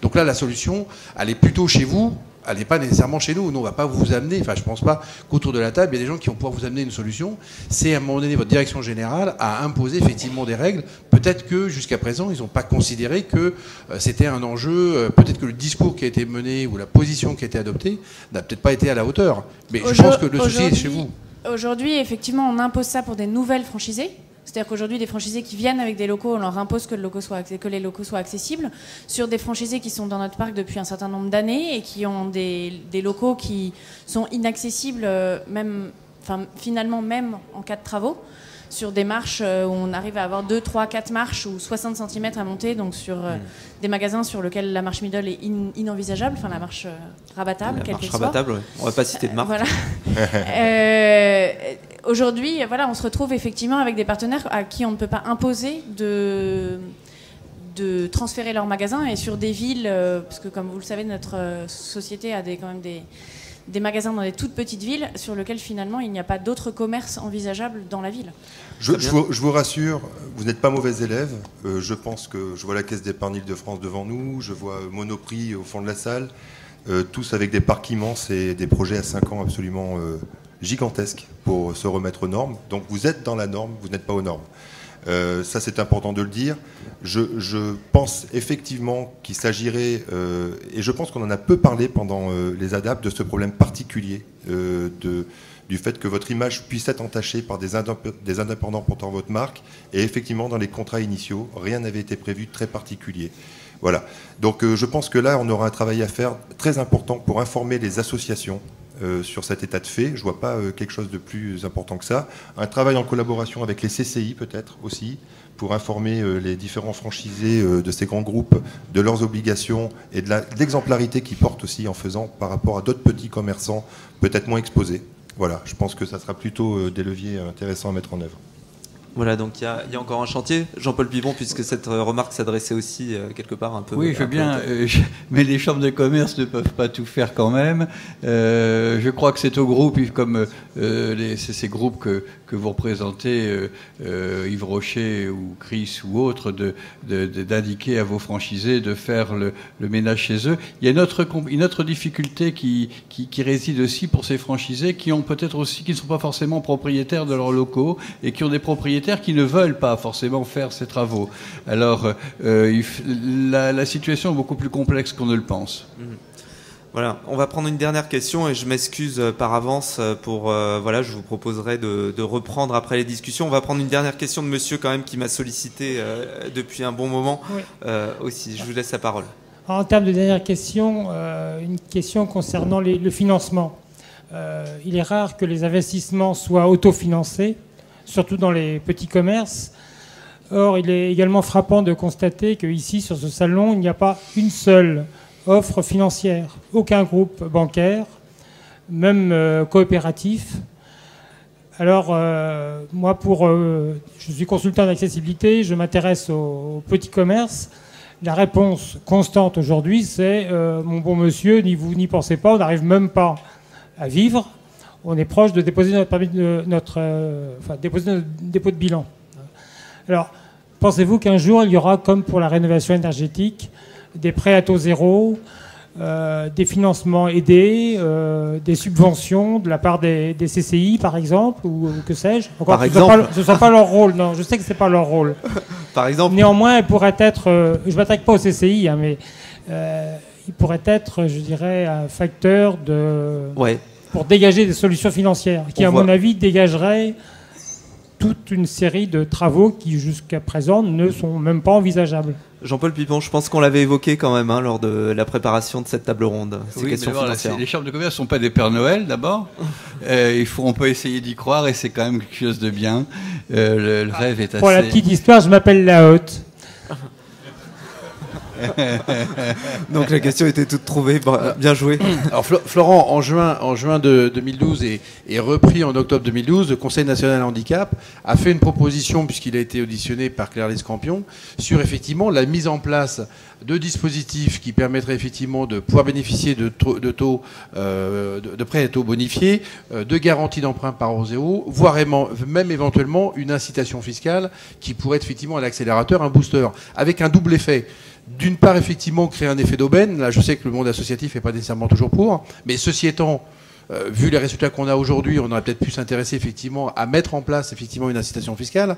Donc là la solution, elle est plutôt chez vous, elle n'est pas nécessairement chez nous. Nous on ne va pas vous amener, enfin je ne pense pas qu'autour de la table, il y a des gens qui vont pouvoir vous amener une solution. C'est à un moment donné votre direction générale à imposer effectivement des règles. Peut-être que jusqu'à présent, ils n'ont pas considéré que c'était un enjeu, peut-être que le discours qui a été mené ou la position qui a été adoptée n'a peut-être pas été à la hauteur. Mais je pense que le souci est chez vous. Aujourd'hui, effectivement, on impose ça pour des nouvelles franchisées. C'est-à-dire qu'aujourd'hui, des franchisés qui viennent avec des locaux, on leur impose que les locaux soient accessibles. Sur des franchisés qui sont dans notre parc depuis un certain nombre d'années et qui ont des locaux qui sont inaccessibles, finalement même en cas de travaux. Sur des marches où on arrive à avoir 2, 3, 4 marches ou 60 cm à monter, donc sur des magasins sur lesquels la marche middle est inenvisageable, enfin la marche rabattable, quelle qu'elle soit. Rabattable, oui. On ne va pas citer de marque. Voilà. Aujourd'hui, on se retrouve effectivement avec des partenaires à qui on ne peut pas imposer de transférer leurs magasins et sur des villes, parce que comme vous le savez, notre société a quand même des magasins dans des toutes petites villes sur lesquelles finalement il n'y a pas d'autres commerces envisageables dans la ville. Je vous rassure, vous n'êtes pas mauvais élève. Je pense que je vois la Caisse d'épargne Île-de-France devant nous, je vois Monoprix au fond de la salle, tous avec des parcs immenses et des projets à 5 ans absolument gigantesques pour se remettre aux normes. Donc vous êtes dans la norme, vous n'êtes pas aux normes. Ça c'est important de le dire. Je pense effectivement qu'il s'agirait, et je pense qu'on en a peu parlé pendant les adaptes, de ce problème particulier du fait que votre image puisse être entachée par des indépendants portant votre marque, et effectivement dans les contrats initiaux, rien n'avait été prévu de très particulier. Voilà. Donc je pense que là on aura un travail à faire très important pour informer les associations sur cet état de fait. Je ne vois pas quelque chose de plus important que ça. Un travail en collaboration avec les CCI peut-être aussi, pour informer les différents franchisés de ces grands groupes de leurs obligations et de l'exemplarité qu'ils portent aussi en faisant par rapport à d'autres petits commerçants peut-être moins exposés. Voilà, je pense que ça sera plutôt des leviers intéressants à mettre en œuvre. Voilà, donc il y a encore un chantier. Jean-Paul Pipon, puisque cette remarque s'adressait aussi quelque part un peu... Oui, je veux bien, mais les chambres de commerce ne peuvent pas tout faire quand même. Je crois que c'est au groupe, comme ces groupes que vous représentez, Yves Rocher ou Chris ou autres, d'indiquer à vos franchisés de faire le ménage chez eux. Il y a une autre difficulté qui réside aussi pour ces franchisés qui ont peut-être aussi, qui ne sont pas forcément propriétaires de leurs locaux et qui ont des propriétaires qui ne veulent pas forcément faire ces travaux. Alors, la situation est beaucoup plus complexe qu'on ne le pense. Voilà, on va prendre une dernière question et je m'excuse par avance pour... voilà, je vous proposerai de reprendre après les discussions. On va prendre une dernière question de monsieur quand même qui m'a sollicité depuis un bon moment aussi. Je vous laisse la parole. En termes de dernière question, une question concernant le financement. Il est rare que les investissements soient autofinancés, surtout dans les petits commerces. Or, il est également frappant de constater qu'ici, sur ce salon, il n'y a pas une seule offre financière. Aucun groupe bancaire, même coopératif. Alors, moi, je suis consultant d'accessibilité, je m'intéresse aux petits commerces. La réponse constante aujourd'hui, c'est mon bon monsieur, ni vous n'y pensez pas, on n'arrive même pas à vivre. On est proche de déposer notre dépôt de bilan. Alors, pensez-vous qu'un jour, il y aura, comme pour la rénovation énergétique, des prêts à taux zéro, des financements aidés, des subventions de la part des CCI, par exemple, ou que sais-je. Encore, par exemple. Ce ne soit pas leur rôle. Non, je sais que ce n'est pas leur rôle. Par exemple. Néanmoins, elle pourrait être... je ne m'attaque pas aux CCI, hein, mais il pourrait être, je dirais, un facteur pour dégager des solutions financières, qui, à mon avis, dégageraient toute une série de travaux qui, jusqu'à présent, ne sont même pas envisageables. Jean-Paul Pipon, je pense qu'on l'avait évoqué quand même lors de la préparation de cette table ronde. Ces questions financières. Les chambres de commerce ne sont pas des Pères Noël, d'abord. On peut essayer d'y croire et c'est quand même quelque chose de bien. Le rêve est assez... Pour la petite histoire, je m'appelle La Haute. Donc la question était toute trouvée, bien joué. Alors Florent, en juin de 2012 et repris en octobre 2012, le Conseil national handicap a fait une proposition, puisqu'il a été auditionné par Claire-Lise Campion, sur effectivement la mise en place de dispositifs qui permettraient effectivement de pouvoir bénéficier de prêts à taux bonifiés, de garanties d'emprunt par euro zéro, voire même éventuellement une incitation fiscale qui pourrait être effectivement un accélérateur, un booster, avec un double effet. D'une part, effectivement, créer un effet d'aubaine. Là, je sais que le monde associatif n'est pas nécessairement toujours pour. Mais ceci étant, vu les résultats qu'on a aujourd'hui, on aurait peut-être pu s'intéresser effectivement à mettre en place effectivement une incitation fiscale.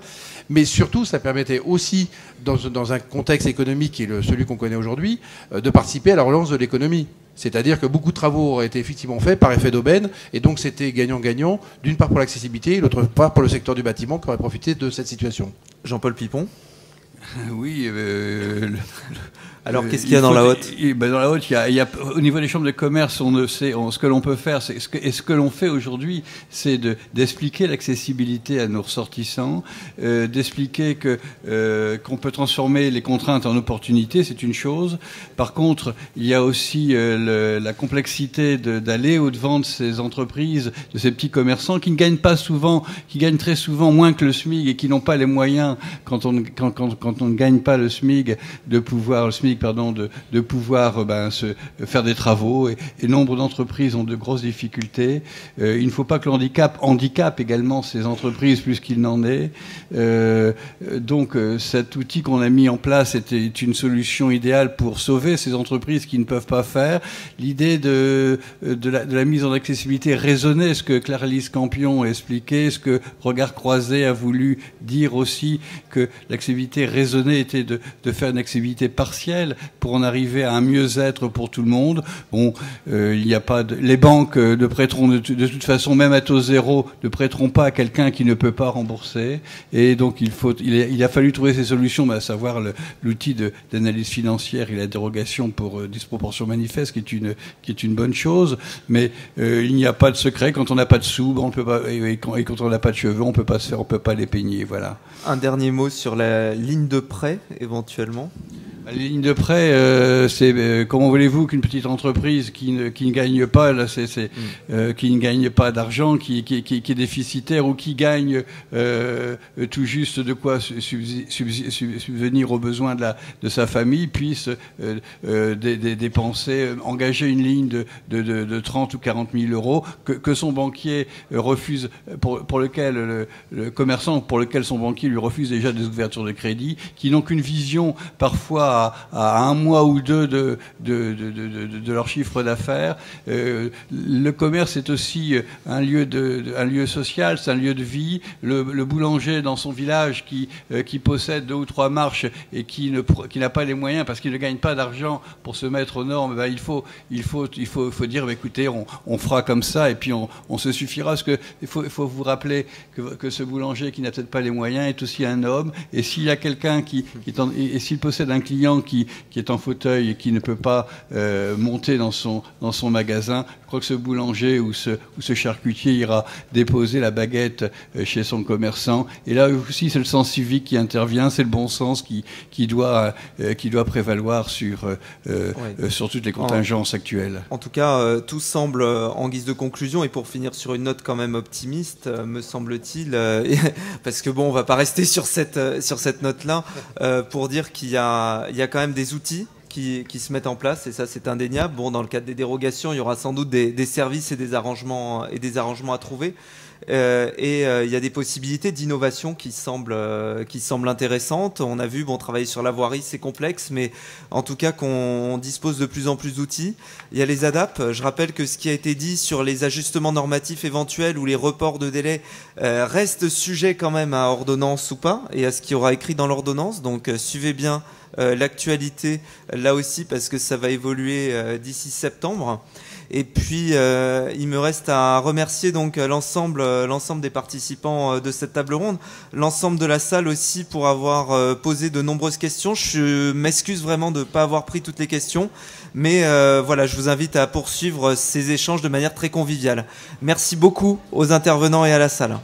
Mais surtout, ça permettait aussi, dans un contexte économique qui est celui qu'on connaît aujourd'hui, de participer à la relance de l'économie. C'est-à-dire que beaucoup de travaux auraient été effectivement faits par effet d'aubaine. Et donc, c'était gagnant-gagnant, d'une part pour l'accessibilité, et d'autre part pour le secteur du bâtiment qui aurait profité de cette situation. Jean-Paul Pipon. Oui. Alors, qu'est-ce qu'il y a dans la Haute ? Dans la Haute, il y a, au niveau des chambres de commerce, on ne sait, ce que l'on peut faire, ce que l'on fait aujourd'hui, c'est d'expliquer l'accessibilité à nos ressortissants, d'expliquer qu'on peut transformer les contraintes en opportunités, c'est une chose. Par contre, il y a aussi la complexité d'aller au-devant de ces entreprises, de ces petits commerçants qui ne gagnent pas souvent, qui gagnent très souvent moins que le SMIC et qui n'ont pas les moyens, quand on ne gagne pas le SMIC, de pouvoir se faire des travaux et nombre d'entreprises ont de grosses difficultés. Il ne faut pas que le handicap handicape également ces entreprises plus qu'il n'en est. Donc cet outil qu'on a mis en place était une solution idéale pour sauver ces entreprises qui ne peuvent pas faire. L'idée de la mise en accessibilité raisonnée, ce que Claire-Lise Campion a expliqué, ce que Regard Croisé a voulu dire aussi, que l'accessibilité raisonnée était de faire une accessibilité partielle pour en arriver à un mieux-être pour tout le monde. Bon, il n'y a pas les banques ne prêteront de toute façon, même à taux zéro, ne prêteront pas à quelqu'un qui ne peut pas rembourser. Et donc il a fallu trouver ces solutions, à savoir l'outil d'analyse financière et la dérogation pour disproportion manifeste, qui est une bonne chose. Mais il n'y a pas de secret. Quand on n'a pas de sous, on peut pas, et quand on n'a pas de cheveux, on peut pas les peigner. Voilà. Un dernier mot sur la ligne de prêt, éventuellement. Les lignes de prêt, c'est comment voulez-vous qu'une petite entreprise qui ne gagne pas, là, qui ne gagne pas d'argent, qui est déficitaire ou qui gagne tout juste de quoi subvenir aux besoins de sa famille, puisse dépenser, engager une ligne de 30 ou 40 000 euros que son banquier refuse, pour lequel le commerçant, pour lequel son banquier lui refuse déjà des ouvertures de crédit, qui n'ont qu'une vision parfois à un mois ou deux de leur chiffre d'affaires. Le commerce est aussi un lieu social, c'est un lieu de vie. Le boulanger dans son village qui possède 2 ou 3 marches et qui n'a pas les moyens parce qu'il ne gagne pas d'argent pour se mettre aux normes, il faut dire écoutez, on fera comme ça et puis on se suffira. Parce que il faut vous rappeler que ce boulanger qui n'a peut-être pas les moyens est aussi un homme, et s'il y a quelqu'un et s'il possède un client qui est en fauteuil et qui ne peut pas monter dans son magasin, je crois que ce boulanger ou ce charcutier ira déposer la baguette chez son commerçant. Et là aussi, c'est le sens civique qui intervient, c'est le bon sens qui doit prévaloir sur toutes les contingences actuelles. En tout cas, tout semble en guise de conclusion, et pour finir sur une note quand même optimiste, me semble-t-il, parce que bon, on va pas rester sur cette note-là, pour dire qu'il y a quand même des outils qui se mettent en place, et ça c'est indéniable. Bon, dans le cadre des dérogations, il y aura sans doute des services et des arrangements à trouver. Il y a des possibilités d'innovation qui semblent intéressantes. On a vu, travailler sur la voirie, c'est complexe, mais en tout cas qu'on dispose de plus en plus d'outils. Il y a les ADAP. Je rappelle que ce qui a été dit sur les ajustements normatifs éventuels ou les reports de délai reste sujet quand même à ordonnance ou pas, et à ce qu'il y aura écrit dans l'ordonnance. Donc suivez bien l'actualité là aussi, parce que ça va évoluer d'ici septembre. Et puis, il me reste à remercier donc l'ensemble des participants de cette table ronde, l'ensemble de la salle aussi pour avoir posé de nombreuses questions. Je m'excuse vraiment de ne pas avoir pris toutes les questions, mais voilà, je vous invite à poursuivre ces échanges de manière très conviviale. Merci beaucoup aux intervenants et à la salle.